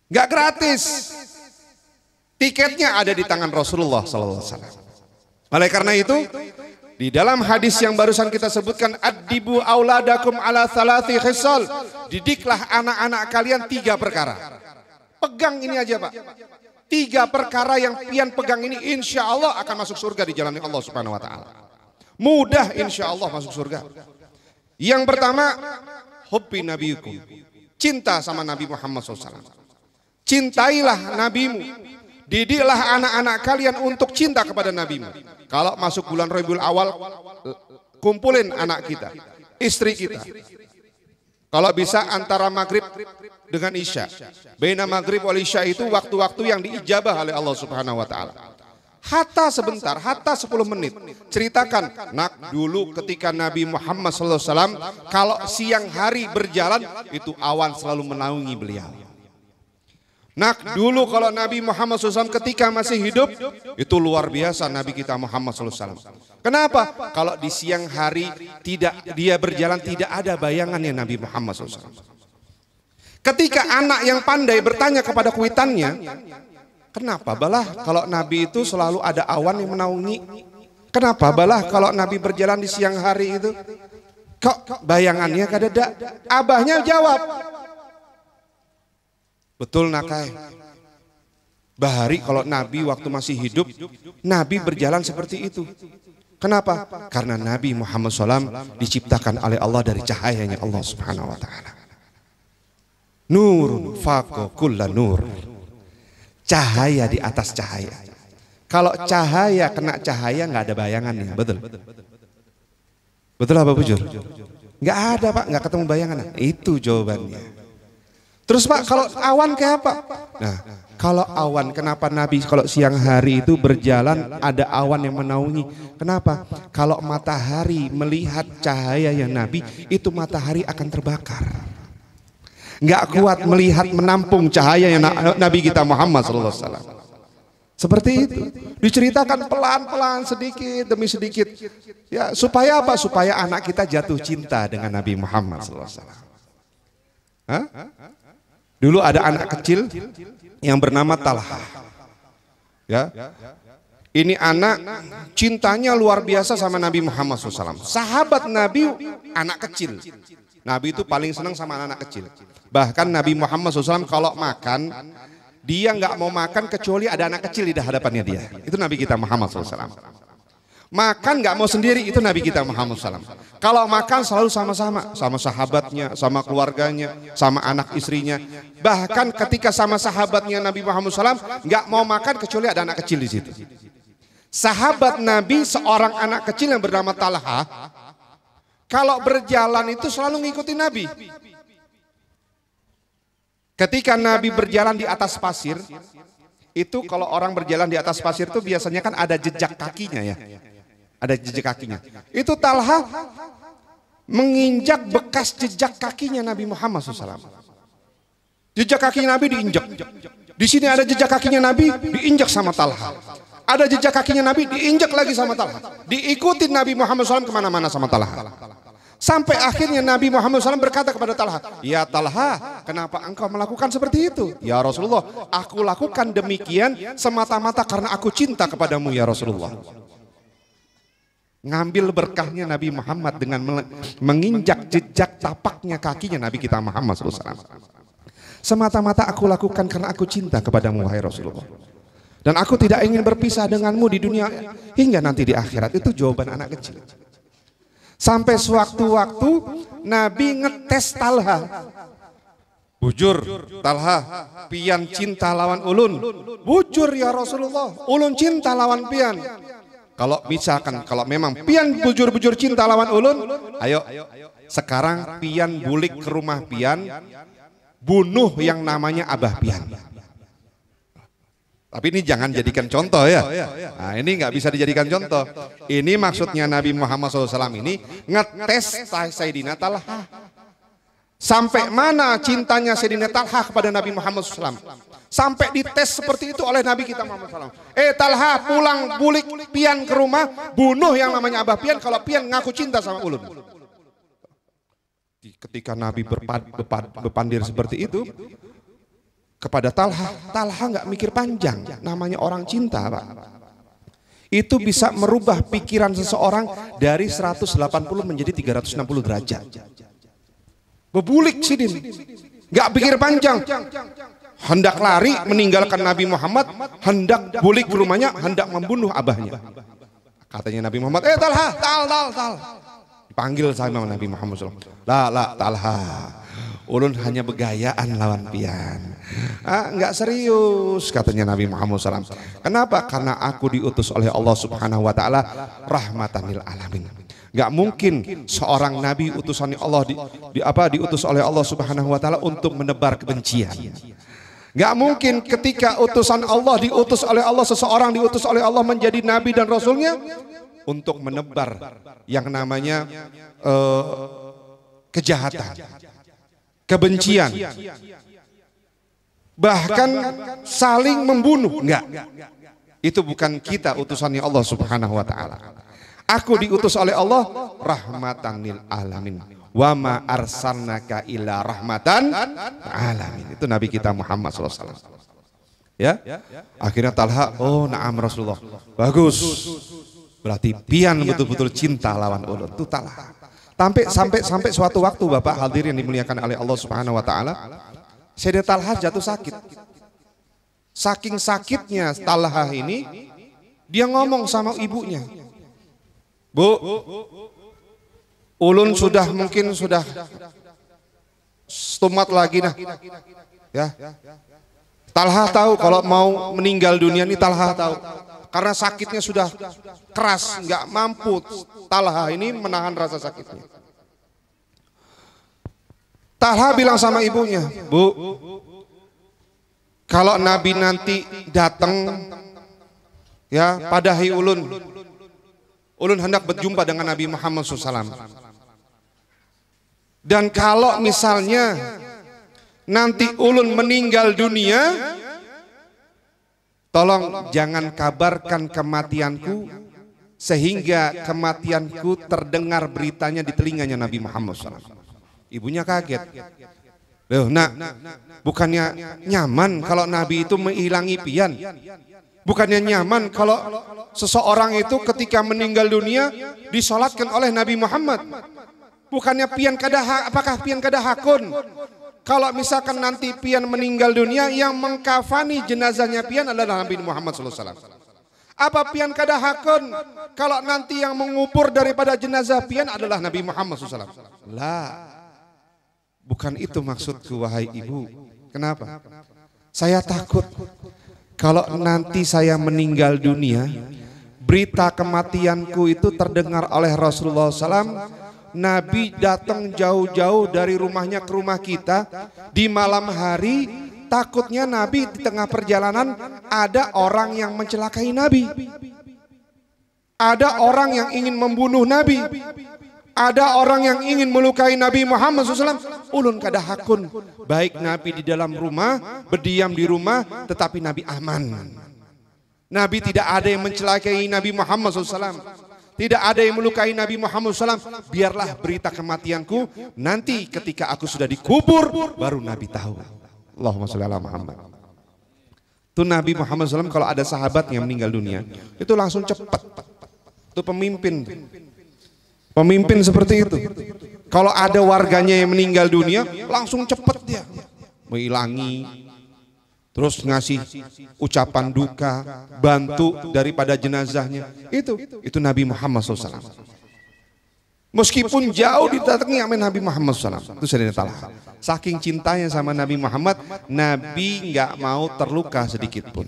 Nggak gratis. Tiketnya ada di tangan Rasulullah SAW. Oleh karena itu, di dalam hadis yang barusan kita sebutkan, addibu auladakum ala thalathi khisal, didiklah anak-anak kalian 3 perkara. Pegang ini aja Pak. 3 perkara yang pian pegang ini insya Allah akan masuk surga di jalan Allah Subhanahu wa Ta'ala. Mudah insya Allah masuk surga. Yang pertama, hubbi nabiyukum, cinta sama Nabi Muhammad SAW. Cintailah nabimu, didiklah anak-anak kalian untuk cinta kepada nabimu. Kalau masuk bulan Rabiul Awal, kumpulin anak kita, istri kita. Kalau bisa antara maghrib dengan isya. Baina maghrib wal isya itu waktu-waktu yang diijabah oleh Allah Subhanahu wa Ta'ala. Hatta sebentar, hatta 10 menit. Ceritakan, nak, dulu ketika Nabi Muhammad SAW, kalau siang hari berjalan, itu awan selalu menaungi beliau. Nak, dulu kalau Nabi Muhammad SAW ketika masih hidup, itu luar biasa Nabi kita Muhammad SAW. Kenapa? Kalau di siang hari dia berjalan tidak ada bayangannya Nabi Muhammad SAW. Ketika anak yang pandai bertanya kepada kuitannya, kenapa balah kalau Nabi itu selalu ada awan yang menaungi? Kenapa balah kalau Nabi berjalan di siang hari itu? Kok bayangannya kadada? Abahnya jawab, betul nakai. Bahari kalau Nabi waktu masih hidup, Nabi berjalan seperti itu. Kenapa? Karena Nabi Muhammad SAW diciptakan oleh Allah dari cahayanya Allah Subhanahu Wa Taala. Nurun faqo kulla nur. Cahaya di atas cahaya. Kalau cahaya kena cahaya nggak ada bayangannya, betul? Betul apa bujur? Nggak ada Pak, nggak ketemu bayangan. Itu jawabannya. Terus Pak, kalau awan kayak apa? Nah, kalau awan, kenapa Nabi kalau siang hari itu berjalan ada awan yang menaungi? Kenapa? Kalau matahari melihat cahaya yang Nabi, itu matahari akan terbakar. Nggak kuat melihat menampung cahaya yang Nabi kita Muhammad SAW. Seperti itu. Diceritakan pelan-pelan sedikit demi sedikit. Ya, supaya apa? Supaya anak kita jatuh cinta dengan Nabi Muhammad SAW. Hah? Dulu ada anak kecil yang bernama Talha. Ya. Ini anak cintanya luar biasa sama Nabi Muhammad SAW. Sahabat Nabi anak kecil. Nabi itu paling senang sama anak kecil. Bahkan Nabi Muhammad SAW kalau makan, dia nggak mau makan kecuali ada anak kecil di hadapannya dia. Itu Nabi kita Muhammad SAW. Makan nggak mau sendiri, itu Nabi kita Muhammad SAW. Kalau makan selalu sama-sama, sama sahabatnya, sama keluarganya, sama anak istrinya. Bahkan ketika sama sahabatnya Nabi Muhammad SAW nggak mau makan kecuali ada anak kecil di situ. Sahabat Nabi seorang anak kecil yang bernama Talha, kalau berjalan itu selalu ngikutin Nabi. Ketika Nabi berjalan di atas pasir, itu kalau orang berjalan di atas pasir itu biasanya kan ada jejak kakinya ya. Ada jejak kakinya. Itu Talha menginjak bekas jejak kakinya Nabi Muhammad SAW. Jejak kaki Nabi diinjak. Di sini ada jejak kakinya Nabi diinjak sama Talha. Ada jejak kakinya Nabi diinjak lagi sama Talha. Diikutin Nabi Muhammad SAW kemana-mana sama Talha. Sampai akhirnya Nabi Muhammad SAW berkata kepada Talha, ya Talha, kenapa engkau melakukan seperti itu? Ya Rasulullah, aku lakukan demikian semata-mata karena aku cinta kepadamu ya Rasulullah. Ngambil berkahnya Nabi Muhammad dengan menginjak jejak tapaknya kakinya Nabi kita Muhammad SAW. Semata-mata aku lakukan karena aku cinta kepadamu wahai Rasulullah. Dan aku tidak ingin berpisah denganmu di dunia hingga nanti di akhirat. Itu jawaban anak kecil. Sampai sewaktu-waktu Nabi ngetes Talha. Bujur Talha, pian cinta lawan ulun. Bujur ya Rasulullah, ulun cinta lawan pian. Kalau misalkan, kalau memang pian bujur-bujur cinta lawan ulun, ayo sekarang pian bulik ke rumah pian, bunuh yang namanya Abah pian. Tapi ini jangan jadikan contoh ya. Nah, ini nggak bisa dijadikan contoh. Ini maksudnya Nabi Muhammad SAW ini ngetes Sayyidina Talha. Sampai mana cintanya Sayyidina Talha kepada Nabi Muhammad SAW. Sampai dites seperti itu oleh Nabi kita Muhammad SAW. Talha pulang bulik pian ke rumah, bunuh yang namanya Abah pian kalau pian ngaku cinta sama ulun. Ketika Nabi berpandir seperti itu, kepada Talha nggak mikir panjang, namanya orang cinta Pak. Itu bisa merubah pikiran seseorang dari 180 menjadi 360 derajat. Bebulik sidin, nggak pikir panjang, hendak lari meninggalkan Nabi Muhammad, hendak bulik ke rumahnya, hendak membunuh abahnya. Katanya Nabi Muhammad, Talha, Tal. Dipanggil sama Nabi Muhammad SAW. La Talha. Ulun hanya begayaan lawan pian. Enggak serius katanya Nabi Muhammad SAW. Kenapa? Karena aku diutus oleh Allah Subhanahu Wa Taala rahmatan lil alamin. Enggak mungkin seorang nabi utusan Allah diutus oleh Allah Subhanahu Wa Taala untuk menebar kebencian. Enggak mungkin ketika utusan Allah diutus oleh Allah, seseorang diutus oleh Allah menjadi nabi dan rasulnya untuk menebar yang namanya kejahatan, kebencian. bahkan saling membunuh. Enggak. Itu bukan kita, utusannya Allah Subhanahu wa taala. Aku diutus oleh Allah rahmatan lil alamin. Wa ma arsalnaka illa rahmatan alamin. Itu Nabi kita Muhammad SAW. Ya. Akhirnya Talha, oh na'am Rasulullah. Bagus. Berarti pian betul-betul cinta lawan ulun. Itu Talha. Sampai suatu waktu Bapak hadirin yang dimuliakan oleh Allah Subhanahu wa taala, Sayyidina Talha jatuh sakit. Saking sakitnya Talha ini, dia ngomong sama ibunya, Bu, ulun sudah mungkin sudah stumat lagi nah. Ya. Talha tahu kalau mau meninggal dunia ini, Talha tahu. Karena sakitnya sudah keras, nggak mampu Talha ini menahan rasa sakitnya. Talha bilang sama ibunya, Bu, kalau Nabi nanti datang, ya padahi ulun hendak berjumpa dengan Nabi Muhammad SAW. Dan kalau misalnya nanti ulun meninggal dunia, tolong jangan kabarkan kematianku sehingga kematianku terdengar beritanya di telinganya Nabi Muhammad SAW. Ibunya kaget. Loh, nak, bukannya nyaman kalau Nabi itu menghilangi pian? Bukannya nyaman kalau seseorang itu ketika meninggal dunia disolatkan oleh Nabi Muhammad? Bukannya pian kada, apakah pian kada hakun? Kalau misalkan nanti pian meninggal dunia, yang mengkafani jenazahnya pian adalah Nabi Muhammad SAW. Apa pian kada hakun kalau nanti yang mengubur daripada jenazah pian adalah Nabi Muhammad SAW? Lah, bukan itu maksudku wahai ibu. Kenapa? Saya takut kalau nanti saya meninggal dunia, berita kematianku itu terdengar oleh Rasulullah SAW. Nabi datang jauh-jauh dari rumahnya ke rumah kita di malam hari. Takutnya Nabi di tengah perjalanan ada orang yang mencelakai Nabi, ada orang yang ingin membunuh Nabi, ada orang yang ingin melukai Nabi Muhammad SAW. Ulun kada hakun, baik Nabi di dalam rumah, berdiam di rumah, tetapi Nabi aman. Nabi tidak ada yang mencelakai Nabi Muhammad SAW. Tidak ada yang melukai Nabi Muhammad SAW. Biarlah berita kematianku nanti ketika aku sudah dikubur, baru Nabi tahu. Allahumma sholli ala Muhammad. Itu Nabi Muhammad SAW kalau ada sahabat yang meninggal dunia, itu langsung cepat. Itu pemimpin. Pemimpin seperti itu. Kalau ada warganya yang meninggal dunia, langsung cepat dia menghilangi. Terus ngasih ucapan duka, bantu daripada jenazahnya. Itu Nabi Muhammad SAW. Meskipun jauh didatangi sama Nabi Muhammad SAW. Itu Sayyidina Talha. Saking cintanya sama Nabi Muhammad, Nabi nggak mau terluka sedikit pun.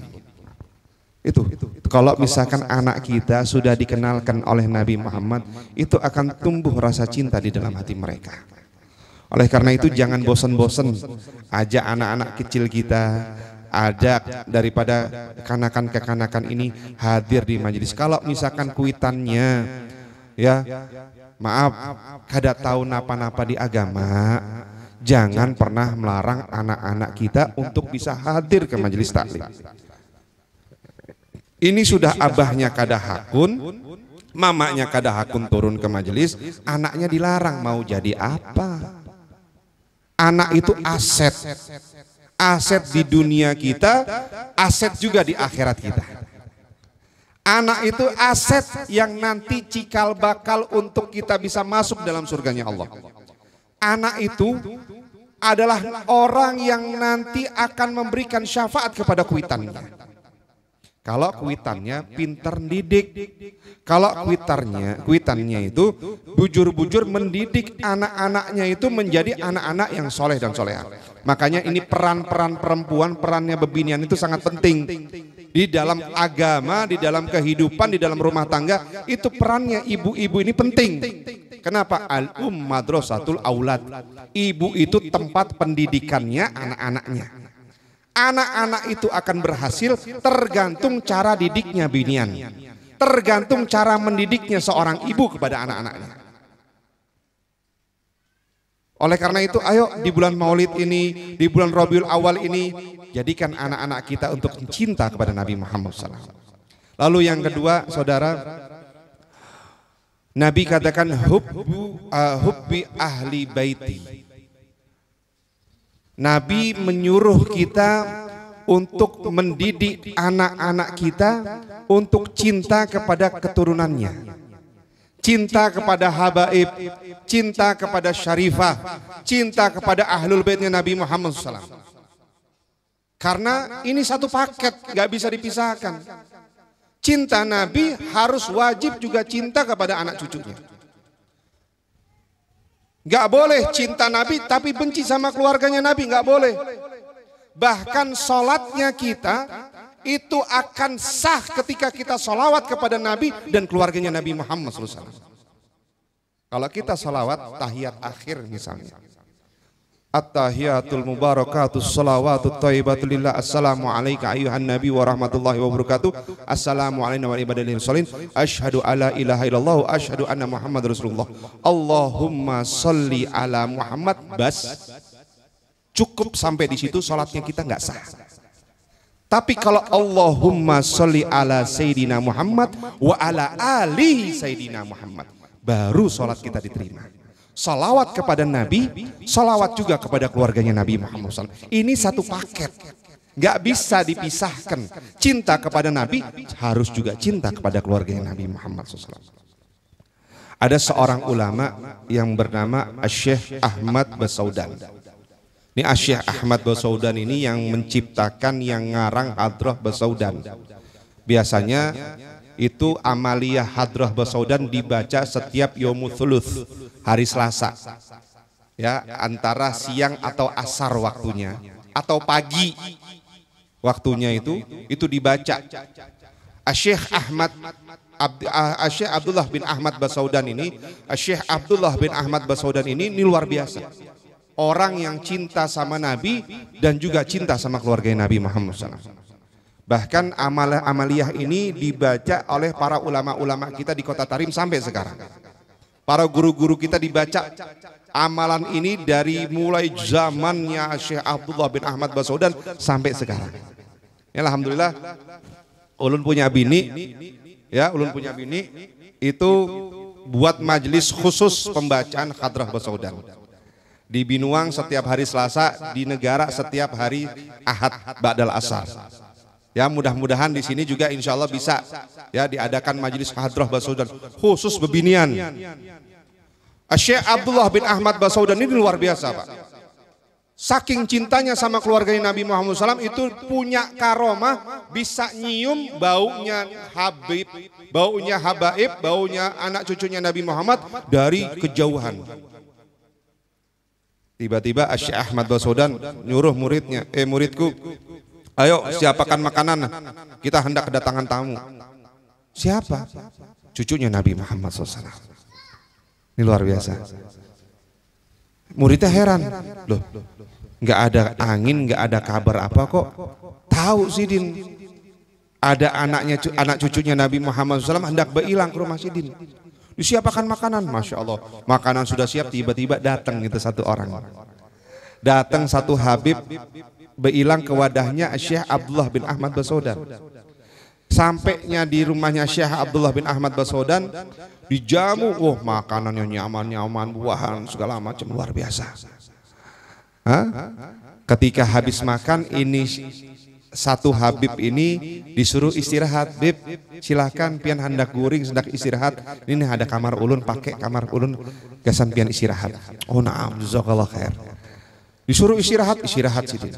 Itu. Kalau misalkan anak kita sudah dikenalkan oleh Nabi Muhammad, itu akan tumbuh rasa cinta di dalam hati mereka. Oleh karena itu jangan bosan-bosan ajak anak-anak kecil kita, ajak daripada kekanakan-kekanakan ini hadir di majelis. Kalau misalkan kuitannya, ya maaf, kada tahu napa-napa di agama, jangan pernah melarang anak-anak kita untuk bisa hadir ke majelis taklim. Ini sudah abahnya kada hakun, mamanya kada hakun turun ke majelis, anaknya dilarang, mau jadi apa? Anak itu aset. Aset di dunia kita, aset juga di akhirat kita. Anak itu aset yang nanti cikal bakal untuk kita bisa masuk dalam surganya Allah. Anak itu adalah orang yang nanti akan memberikan syafaat kepada kuitannya. Kalau kuitannya pinter didik, kalau kuitannya itu bujur-bujur mendidik anak-anaknya itu menjadi anak-anak yang soleh dan soleha. Makanya ini peran-peran perempuan, perannya bebinian itu sangat penting. Di dalam agama, di dalam kehidupan, di dalam rumah tangga, itu perannya ibu-ibu ini penting. Kenapa? Madrasatul aulad. Ibu itu tempat pendidikannya anak-anaknya. Anak-anak itu akan berhasil tergantung cara didiknya binian. Tergantung cara mendidiknya seorang ibu kepada anak-anaknya. Oleh karena itu, ayo di bulan Maulid ini, di bulan Rabiul Awal ini, jadikan anak-anak kita untuk cinta kepada Nabi Muhammad SAW. Lalu yang kedua, saudara, Nabi katakan hubbi ahli baiti. Nabi menyuruh kita untuk mendidik anak-anak kita untuk cinta kepada keturunannya, cinta kepada habaib, cinta kepada syarifah, cinta kepada ahlul baitnya Nabi Muhammad SAW. Karena ini satu paket, gak bisa dipisahkan. Cinta Nabi harus wajib juga cinta kepada anak cucunya. Gak boleh cinta Nabi tapi benci sama keluarganya Nabi, gak boleh. Bahkan sholatnya kita itu akan sah ketika kita sholawat kepada Nabi dan keluarganya Nabi Muhammad SAW. Kalau kita sholawat tahiyat akhir misalnya, at-tahiyatul mubarakatus sholawatut thayyibatu lillah, assalamu alayka ayyuhan nabi wa rahmatullahi wa barakatuh, assalamu alayna wa ibadil sholin, asyhadu alla ilaha illallah, asyhadu anna muhammad rasulullah, Allahumma sholli ala Muhammad. Bas, cukup sampai di situ, sholatnya kita nggak sah. Tapi kalau Allahumma sholli ala Sayyidina Muhammad wa ala ali Sayyidina Muhammad, baru sholat kita diterima. Salawat kepada Nabi, salawat juga kepada keluarganya Nabi Muhammad SAW. Ini satu paket, nggak bisa dipisahkan. Cinta kepada Nabi harus juga cinta kepada keluarganya Nabi Muhammad SAW. Ada seorang ulama yang bernama Syekh Ahmad Basaudan. Ini Syekh Ahmad Basaudan ini yang menciptakan, yang ngarang Hadrah Basaudan. Biasanya itu amaliyah Hadrah Basaudan dibaca setiap Yaumul Thuluth, hari Selasa. Ya, antara siang atau asar waktunya, atau pagi waktunya itu dibaca. Syekh Abdullah bin Ahmad Basaudan ini, Syekh Abdullah bin Ahmad Basaudan ini luar biasa. Orang yang cinta sama Nabi dan juga cinta sama keluarga Nabi Muhammad SAW. Bahkan amaliyah ini dibaca oleh para ulama-ulama kita di Kota Tarim sampai sekarang. Para guru-guru kita dibaca amalan ini dari mulai zamannya Syekh Abdullah bin Ahmad Basaudan sampai sekarang. Ya, alhamdulillah, ulun punya bini, ya, ulun punya bini itu buat majelis khusus pembacaan Hadrah Basaudan. Di Binuang setiap hari Selasa, di Negara setiap hari Ahad ba'dal asar. Ya, mudah-mudahan di sini juga insya Allah bisa ya diadakan majelis Hadrah Basaudan khusus bebinian. Syekh Abdullah bin Ahmad Basaudan ini luar biasa, Pak. Saking cintanya sama keluarganya Nabi Muhammad SAW itu punya karomah, bisa nyium baunya Habib, baunya habaib, baunya anak cucunya Nabi Muhammad dari kejauhan. Tiba-tiba Syekh Ahmad Basaudan nyuruh muridnya, muridku, ayo siapakan makanan, kita hendak kedatangan tamu. Siapa? Cucunya Nabi Muhammad SAW. Ini luar biasa. Muridnya heran, loh, nggak ada angin, nggak ada kabar apa kok tahu Sidin ada anak cucunya Nabi Muhammad SAW hendak berhilang ke rumah Sidin. Disiapkan makanan, masya Allah, makanan sudah siap, tiba-tiba datang itu satu orang, datang satu Habib berhilang ke wadahnya Syekh Abdullah bin Ahmad Basaudan. Sampainya di rumahnya Syekh Abdullah bin Ahmad Basaudan, dijamu, makanannya nyaman-nyaman, buahan segala macam, luar biasa. Ketika habis makan, ini satu Habib ini disuruh istirahat. Bib, silakan pian hendak guring, hendak istirahat. Ini ada kamar ulun, pakai kamar ulun, gasan pian istirahat. Oh naam, jazakallah khair. Disuruh istirahat Sidin.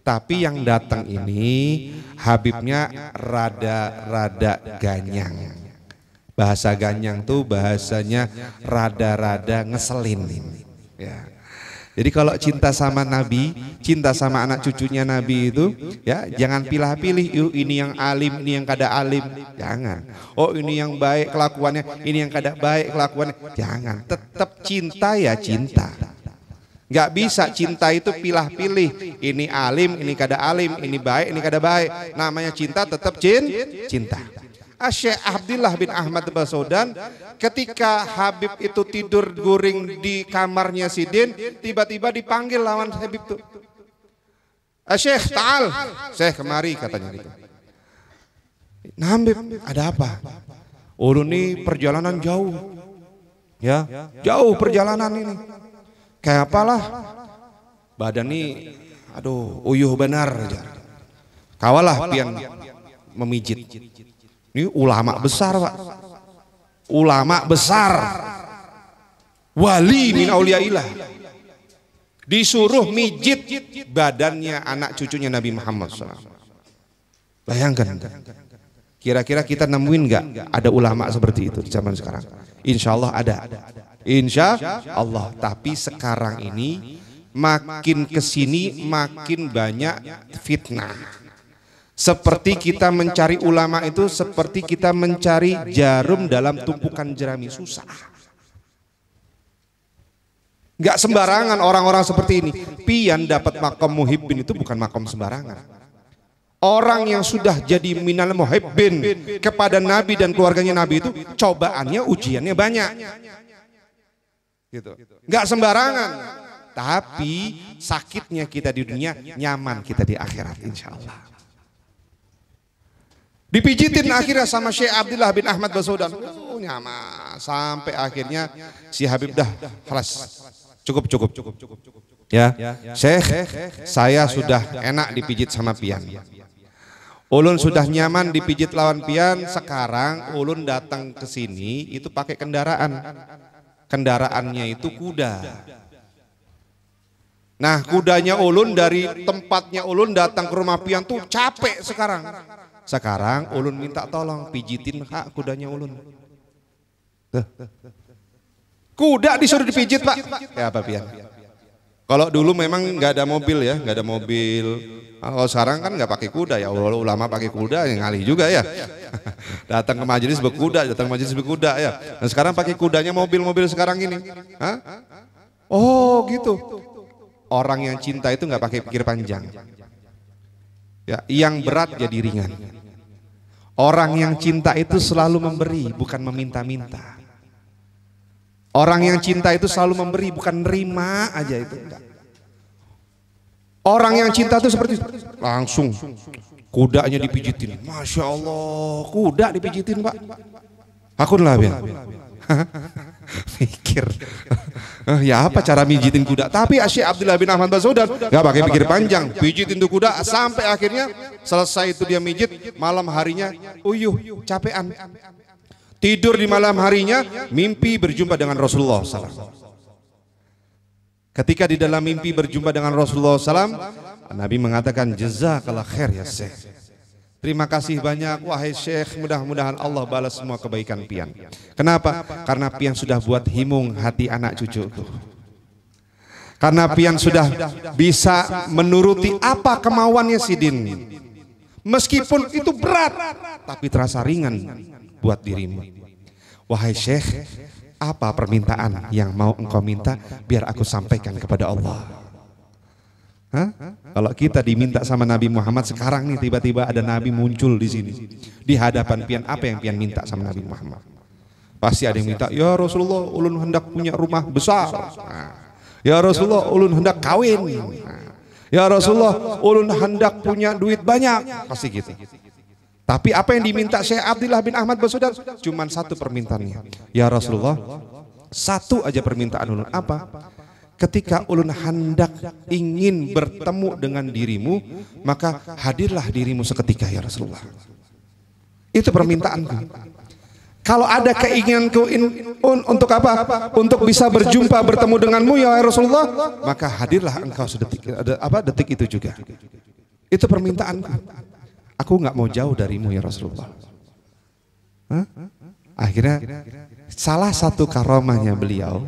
Tapi yang datang ini Habibnya rada-rada ganyang. Bahasa ganyang tuh bahasanya rada-rada ngeselin. Ya. Jadi kalau cinta sama Nabi, cinta sama anak cucunya Nabi itu, ya jangan pilih-pilih. Ini yang alim, ini yang kada alim, jangan. Oh ini yang baik kelakuannya, ini yang kada baik kelakuannya, jangan. Tetap cinta ya cinta. Gak bisa cinta itu pilih-pilih. Ini alim, ini kada alim, ini baik, ini kada baik. Namanya cinta tetap cinta. Syekh Abdullah bin Ahmad Basaudan ketika Habib itu tidur guring di kamarnya Sidin, tiba-tiba dipanggil lawan Habib itu. Syekh ta'al, Syekh kemari katanya gitu. Nah Habib, ada apa? Ulun ini perjalanan jauh, ya jauh perjalanan ini. Kayak apalah? Badan ini, aduh, uyuh benar aja. Kawalah pian memijit. Ini ulama besar Pak, ulama besar, wali min auliyaillah, disuruh mijit badannya anak cucunya Nabi Muhammad SAW. Bayangkan, kira-kira kita nemuin nggak ada ulama seperti itu di zaman sekarang? Insya Allah ada, insya Allah. Tapi sekarang ini makin kesini makin banyak fitnah. Seperti kita mencari ulama itu seperti kita mencari jarum dalam tumpukan jerami, susah. Gak sembarangan orang-orang seperti ini. Pian dapat makom muhibbin itu bukan makom sembarangan. Orang yang sudah jadi minal muhibbin kepada Nabi dan keluarganya Nabi itu cobaannya, ujiannya banyak. Gitu. Gak sembarangan. Tapi sakitnya kita di dunia, nyaman kita di akhirat insya Allah. Dipijitin akhirnya sama Syekh Abdullah bin Ahmad Basaudan, nyaman sampai akhirnya si Habib dah kelas cukup. Ya, Syekh, saya sudah enak dipijit sama pian. Ulun sudah nyaman dipijit lawan pian. Sekarang ulun datang ke sini itu pakai kendaraan. Kendaraannya itu kuda. Nah, kudanya ulun dari tempatnya ulun datang ke rumah pian tuh capek sekarang. Sekarang ulun minta tolong pijitin hak kudanya ulun. Kuda disuruh dipijit Pak. Ya apa pian? Kalau dulu memang nggak ada mobil ya, nggak ada mobil. Kalau sekarang kan nggak pakai kuda ya. Ulama pakai kuda yang ngalih juga ya. Datang ke majelis berkuda, ya. Nah sekarang pakai kudanya mobil-mobil sekarang ini. Hah? Oh gitu. Orang yang cinta itu nggak pakai pikir panjang. Ya, yang berat jadi ringan. Orang yang cinta itu selalu memberi, bukan meminta-minta. Orang yang cinta itu selalu memberi, bukan nerima aja itu. Enggak. Orang yang cinta itu seperti langsung kudanya dipijitin. Masya Allah, kuda dipijitin Pak. Hakun lah ya. Mikir, ya apa cara mijitin kuda? Tapi Syekh Abdullah bin Ahmad Basaudan nggak pakai pikir panjang, pijitin tuh kuda sampai akhirnya selesai itu dia mijit. Malam harinya uyuh, capean, tidur di malam harinya, mimpi berjumpa dengan Rasulullah SAW. Ketika di dalam mimpi berjumpa dengan Rasulullah SAW, Nabi mengatakan jazakallah khair ya Syekh. Terima kasih banyak wahai Syekh, mudah-mudahan Allah balas semua kebaikan pian. Kenapa? Karena pian sudah buat himung hati anak cucuku. Karena pian sudah bisa menuruti apa kemauannya Sidin. Meskipun itu berat, tapi terasa ringan buat dirimu. Wahai Syekh, apa permintaan yang mau engkau minta biar aku sampaikan kepada Allah? Hah? Kalau kita diminta sama Nabi Muhammad sekarang nih tiba-tiba ada Nabi muncul di sini di hadapan pian, apa yang pian minta sama Nabi Muhammad? Pasti ada yang minta, ya Rasulullah, ulun hendak punya rumah besar. Nah, ya Rasulullah, ulun hendak kawin. Nah, ya Rasulullah, ulun hendak punya duit banyak. Pasti gitu. Tapi apa yang diminta Syekh Abdullah bin Ahmad Basaudan? Cuman satu permintaannya. Ya Rasulullah, satu aja permintaan ulun. Apa? Ketika ulun hendak ingin bertemu dengan dirimu, maka hadirlah dirimu seketika ya Rasulullah. Itu permintaanku. Kalau ada keinginanku untuk apa? Untuk bisa berjumpa bertemu denganmu ya Rasulullah, maka hadirlah engkau sedetik, detik itu juga. Itu permintaanku. Aku nggak mau jauh darimu ya Rasulullah. Hah? Akhirnya salah satu karomahnya beliau,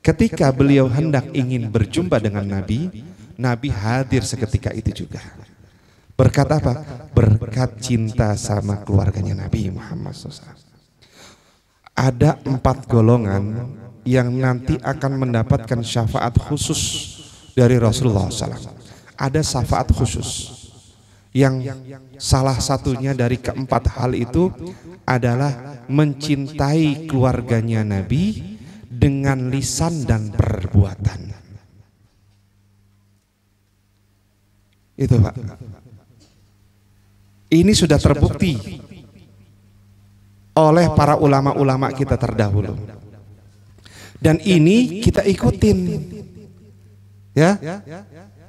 ketika beliau hendak ingin berjumpa dengan Nabi, Nabi hadir seketika itu juga. Berkat apa? Berkat cinta sama keluarganya Nabi Muhammad SAW. Ada 4 golongan yang nanti akan mendapatkan syafaat khusus dari Rasulullah SAW. Ada syafaat khusus. Yang salah satunya dari keempat hal itu adalah mencintai keluarganya Nabi dengan lisan dan perbuatan. Itu Pak. Ini sudah terbukti oleh para ulama-ulama kita terdahulu. Dan ini kita ikutin. Ya.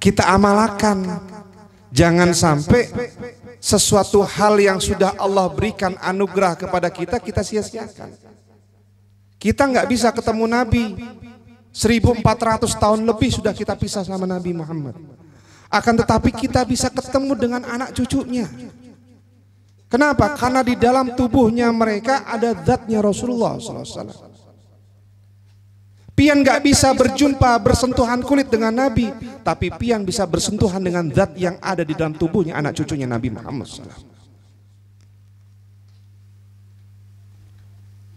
Kita amalkan. Jangan sampai sesuatu hal yang sudah Allah berikan anugerah kepada kita, kita sia-siakan. Kita nggak bisa ketemu Nabi. 1400 tahun lebih sudah kita pisah sama Nabi Muhammad. Akan tetapi kita bisa ketemu dengan anak cucunya. Kenapa? Karena di dalam tubuhnya mereka ada zatnya Rasulullah SAW. Pian gak bisa berjumpa, bersentuhan kulit dengan Nabi, tapi pian bisa bersentuhan dengan zat yang ada di dalam tubuhnya anak cucunya Nabi Muhammad SAW.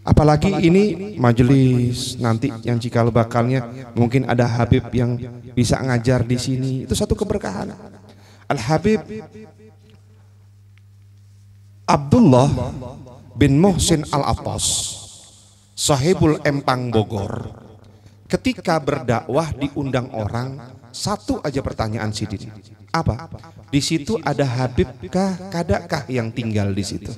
Apalagi ini majelis nanti yang cikal bakalnya mungkin ada Habib yang bisa ngajar di sini, itu satu keberkahan. Al Habib Abdullah bin Muhsin Al Atas, Sahibul Empang Bogor. Ketika berdakwah diundang orang, satu aja pertanyaan Sidin. Apa? Di situ ada Habibkah, kadakah yang tinggal di situ?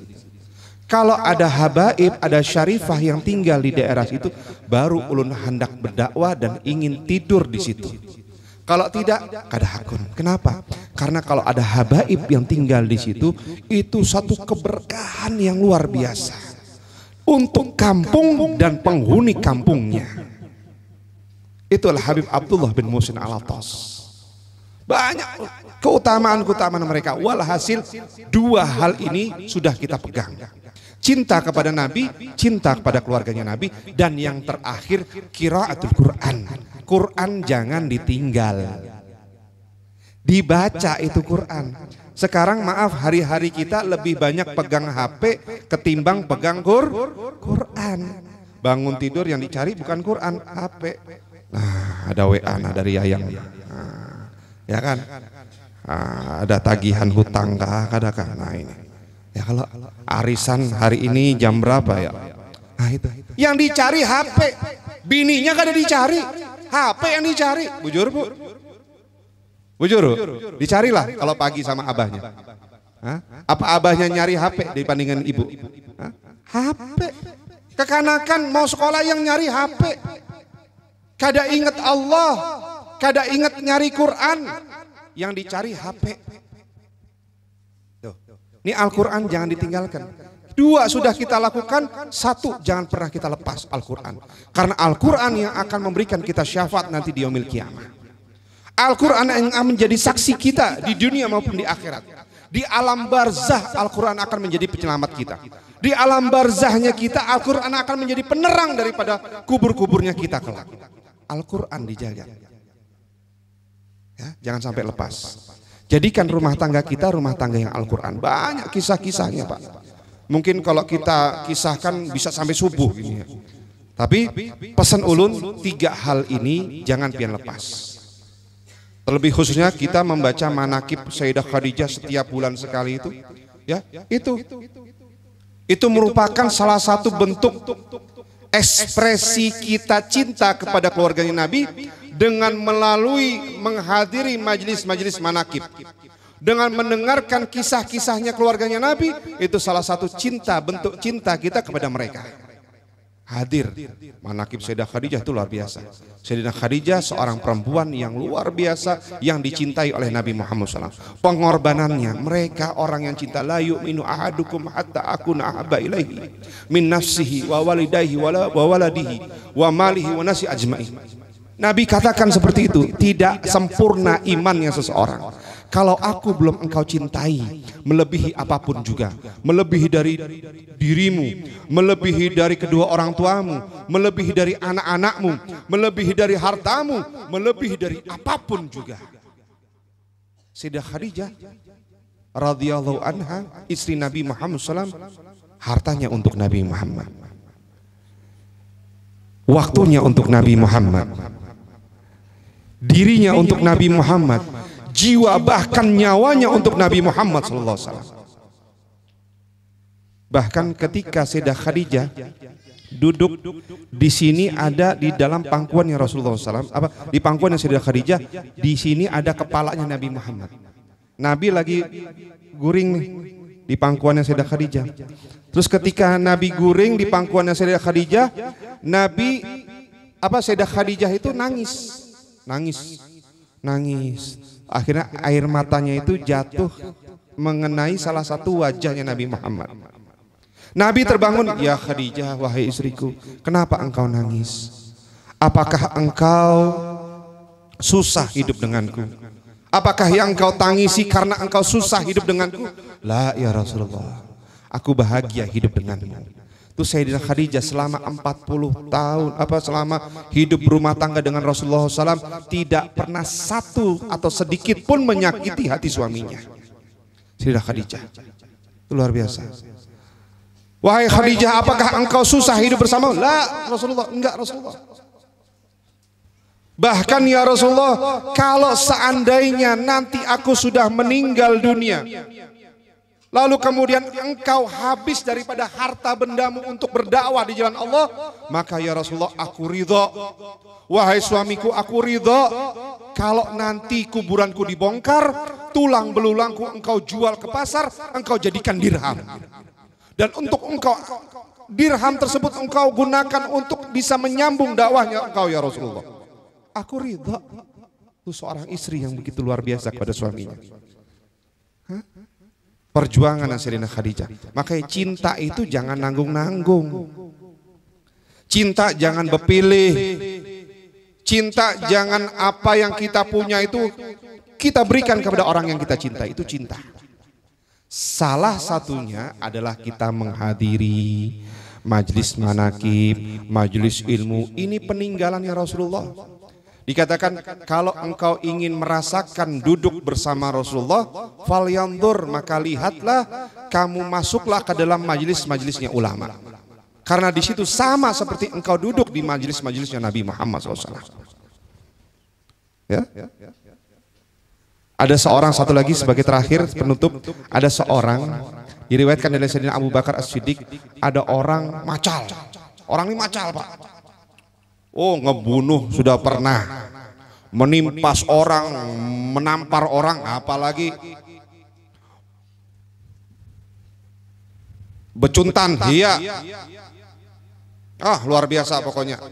Kalau ada habaib, ada syarifah yang tinggal di daerah situ, baru ulun hendak berdakwah dan ingin tidur di situ. Kalau tidak, kadahakun. Kenapa? Karena kalau ada habaib yang tinggal di situ, itu satu keberkahan yang luar biasa untuk kampung dan penghuni kampungnya. Itulah Habib Abdullah bin Muhsin Al Atas. Banyak keutamaan-keutamaan mereka. Walhasil dua hal ini sudah kita pegang. Cinta kepada Nabi, cinta kepada keluarganya Nabi, dan yang terakhir qiraatul Quran. Quran jangan ditinggal. Dibaca itu Quran. Sekarang maaf, hari-hari kita lebih banyak pegang HP ketimbang pegang Quran. Bangun tidur yang dicari bukan Quran, HP. Nah, ada WA dari Yayang, ya kan? Ada tagihan hutang kah, kadakah? Nah ini, ya kalau arisan hari ini jam berapa ya? Nah itu, yang dicari HP, bininya kada dicari, HP yang dicari, bujur bu, bujur, dicarilah kalau pagi sama abahnya. Apa abahnya nyari HP dibandingkan ibu? HP, kekanakan mau sekolah yang nyari HP. Kada ingat Allah, kada ingat nyari Quran, yang dicari HP. Tuh. Ini Al-Quran jangan ditinggalkan. Dua sudah kita lakukan, satu jangan pernah kita lepas Al-Quran. Karena Al-Quran yang akan memberikan kita syafaat nanti di yaumil qiyamah. Al-Quran yang akan menjadi saksi kita di dunia maupun di akhirat. Di alam barzah Al-Quran akan menjadi penyelamat kita. Di alam barzahnya kita Al-Quran akan menjadi penerang daripada kubur-kuburnya kita kelak. Al-Quran dijaga, ya, jangan sampai lepas. Jadikan rumah tangga kita rumah tangga yang Al-Quran. Banyak kisah-kisahnya Pak. Mungkin kalau kita kisahkan bisa sampai subuh ini ya. Tapi pesan ulun, tiga hal ini jangan pian lepas. Terlebih khususnya kita membaca manakib Sayyidah Khadijah setiap bulan sekali itu, ya itu merupakan salah satu bentuk ekspresi kita cinta kepada keluarganya Nabi dengan melalui menghadiri majelis-majelis manakib, dengan mendengarkan kisah-kisahnya keluarganya Nabi. Itu salah satu cinta, bentuk cinta kita kepada mereka. Hadir manakib Sayyidah Khadijah itu luar biasa. Sayyidah Khadijah seorang perempuan yang luar biasa yang dicintai oleh Nabi Muhammad SAW. Pengorbanannya, mereka orang yang cinta. La yu'minu ahadukum hatta akuna ahabba ilaihi min nafsihi wa walidayhi wa waladihi wa malihi wa nasi ajma'in. Nabi katakan seperti itu, tidak sempurna imannya seseorang kalau aku belum engkau cintai melebihi apapun juga, melebihi dari dirimu, melebihi dari kedua orang tuamu, melebihi dari anak-anakmu, melebihi dari hartamu, melebihi dari apapun juga. Sayyidah Khadijah radhiyallahu anha, istri Nabi Muhammad SAW, hartanya untuk Nabi Muhammad, waktunya untuk Nabi Muhammad, dirinya untuk Nabi Muhammad, jiwa bahkan nyawanya untuk Nabi Muhammad SAW. Bahkan ketika Sayyidah Khadijah duduk di sini, ada di dalam pangkuannya Rasulullah SAW, di pangkuannya Sayyidah Khadijah, di sini ada kepalanya Nabi Muhammad. Nabi lagi guring nih di pangkuannya Sayyidah Khadijah. Terus ketika Nabi guring di pangkuannya Sayyidah Khadijah, Sayyidah Khadijah itu nangis. Akhirnya air matanya itu jatuh mengenai salah satu wajahnya Nabi Muhammad. Nabi terbangun, "Ya Khadijah, wahai istriku, kenapa engkau nangis? Apakah engkau susah hidup denganku? Apakah yang engkau tangisi karena engkau susah hidup denganku?" "La ya Rasulullah, aku bahagia hidup denganmu." Itu Sayyidah Khadijah selama 40 tahun, selama hidup berumah tangga dengan Rasulullah SAW, tidak pernah satu atau sedikit pun menyakiti hati suaminya. Sayyidah Khadijah itu luar biasa. "Wahai Khadijah, apakah engkau susah hidup bersama?" "La Rasulullah, enggak Rasulullah. Bahkan ya Rasulullah, kalau seandainya nanti aku sudah meninggal dunia, lalu kemudian engkau habis daripada harta bendamu untuk berdakwah di jalan Allah, maka ya Rasulullah, aku ridho. Wahai suamiku, aku ridho kalau nanti kuburanku dibongkar, tulang belulangku engkau jual ke pasar, engkau jadikan dirham. Dan untuk engkau, dirham tersebut engkau gunakan untuk bisa menyambung dakwahnya engkau ya Rasulullah. Aku ridha." Itu seorang istri yang begitu luar biasa kepada suaminya. Perjuangan Sayyidah Khadijah. Makanya cinta itu jangan nanggung-nanggung. Cinta jangan berpilih. Cinta jangan apa yang kita punya itu kita berikan kepada orang yang kita cinta. Itu cinta. Salah satunya adalah kita menghadiri majelis manakib, majelis ilmu. Ini peninggalannya Rasulullah. Dikatakan kalau engkau ingin merasakan duduk bersama Rasulullah, falyanzur, maka lihatlah, kamu masuklah ke dalam majelis-majelisnya ulama. Karena di situ sama seperti engkau duduk di majelis-majelisnya Nabi Muhammad SAW. Ya? Ada seorang, satu lagi sebagai terakhir penutup, ada seorang diriwayatkan dari Sayyidina Abu Bakar As-Siddiq, ada orang macal. Orang ini macal, Pak. Oh, ngebunuh sudah pernah, menimpas orang, menampar orang, apalagi becuntan, iya. Luar biasa pokoknya.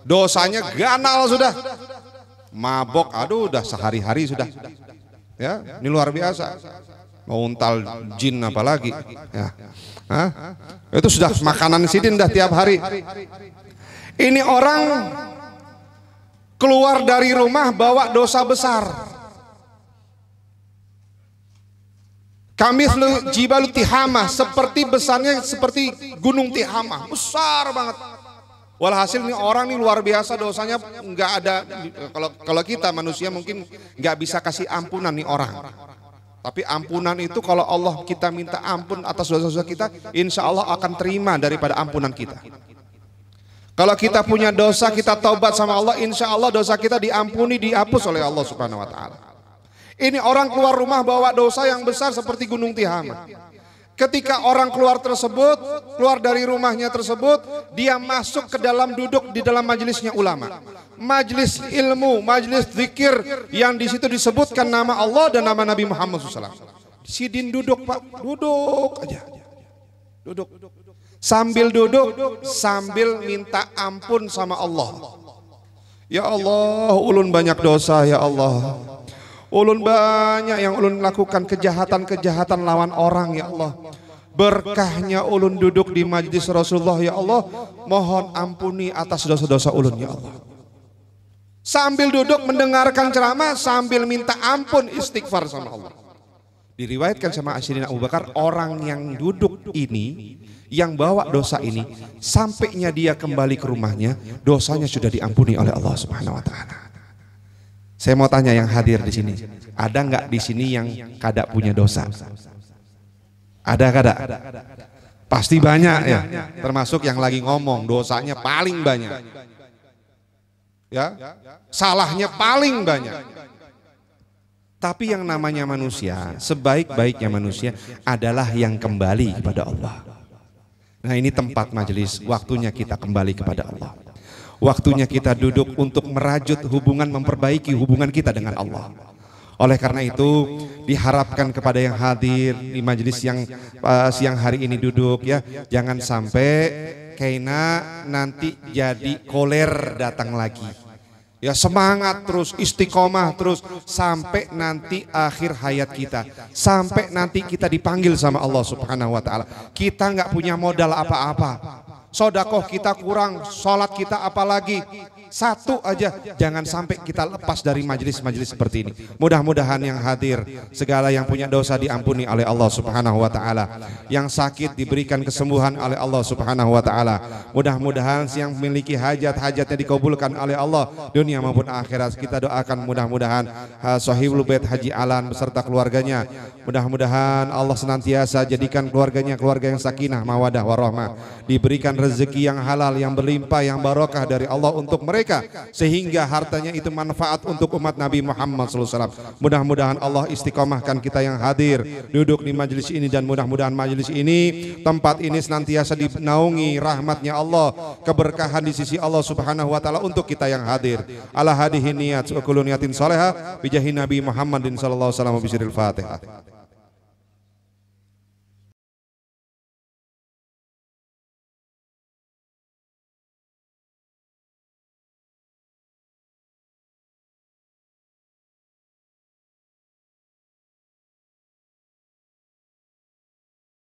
Dosanya ganal sudah. Mabok, aduh udah sehari-hari sudah. Ya, ini luar biasa. Mau untal jin apalagi. Ya. Itu sudah makanan sidin dah tiap hari. Ini orang keluar dari rumah bawa dosa besar. Kamithlu Jibalu Tihamah, seperti besarnya seperti gunung Tihamah, besar banget. Walhasil ini orang ini luar biasa dosanya, nggak ada. Kalau kita manusia mungkin nggak bisa kasih ampunan nih orang. Tapi ampunan itu kalau Allah kita minta ampun atas dosa-dosa kita, insya Allah akan terima daripada ampunan kita. Kalau kita punya dosa, kita taubat sama Allah, insya Allah dosa kita diampuni, dihapus oleh Allah Subhanahu Wa Taala. Ini orang keluar rumah bawa dosa yang besar seperti gunung Tihamah. Ketika orang keluar dari rumahnya tersebut, dia masuk ke dalam, duduk di dalam majelisnya ulama, majelis ilmu, majelis zikir, yang di situ disebutkan nama Allah dan nama Nabi Muhammad SAW. Sidin duduk, Pak, duduk aja, duduk. Sambil duduk, sambil minta ampun sama Allah. Ya Allah, ulun banyak dosa, ya Allah. Ulun banyak yang ulun lakukan kejahatan-kejahatan lawan orang, ya Allah. Berkahnya ulun duduk di majlis Rasulullah, ya Allah. Mohon ampuni atas dosa-dosa ulun, ya Allah. Sambil duduk mendengarkan ceramah, sambil minta ampun, istighfar sama Allah. Diriwayatkan sama Sayyidina Abu Bakar, orang yang duduk ini, yang bawa dosa ini, sampainya dia kembali ke rumahnya, dosanya sudah diampuni oleh Allah Subhanahu Wa Taala. Saya mau tanya yang hadir di sini, ada nggak di sini yang kada punya dosa? Ada kada? Pasti banyak ya, termasuk yang lagi ngomong dosanya paling banyak, ya, salahnya paling banyak. Tapi yang namanya manusia, sebaik-baiknya manusia adalah yang kembali kepada Allah. Nah, ini tempat majelis, waktunya kita kembali kepada Allah. Waktunya kita duduk untuk merajut hubungan, memperbaiki hubungan kita dengan Allah. Oleh karena itu diharapkan kepada yang hadir di majelis yang siang hari ini duduk ya, jangan sampai kaina nanti jadi koler datang lagi. Ya, semangat terus, istiqomah terus sampai nanti akhir hayat kita, sampai nanti kita dipanggil sama Allah Subhanahu wa taala. Kita nggak punya modal apa-apa. Sodakoh kita kurang, sholat kita apalagi satu aja, jangan sampai kita lepas dari majelis-majelis seperti ini. Mudah-mudahan yang hadir, segala yang punya dosa diampuni oleh Allah Subhanahu wa taala. Yang sakit diberikan kesembuhan oleh Allah Subhanahu wa taala. Mudah-mudahan yang memiliki hajat-hajatnya dikabulkan oleh Allah dunia maupun akhirat. Kita doakan mudah-mudahan Sahibul Bait Haji Alan beserta keluarganya, mudah-mudahan Allah senantiasa jadikan keluarganya keluarga yang sakinah, mawadah, warahmah, diberikan rezeki yang halal, yang berlimpah, yang barokah dari Allah untuk mereka, sehingga hartanya itu manfaat untuk umat Nabi Muhammad SAW. Mudah-mudahan Allah istiqomahkan kita yang hadir duduk di majelis ini, dan mudah-mudahan majelis ini, tempat ini senantiasa dinaungi rahmatnya Allah, keberkahan di sisi Allah Subhanahu wa taala untuk kita yang hadir. Ala hadihi niyat wa kullu niyatin salihah bijahi Nabi Muhammadin sallallahu alaihi wasallam. Bisiril Fatihah.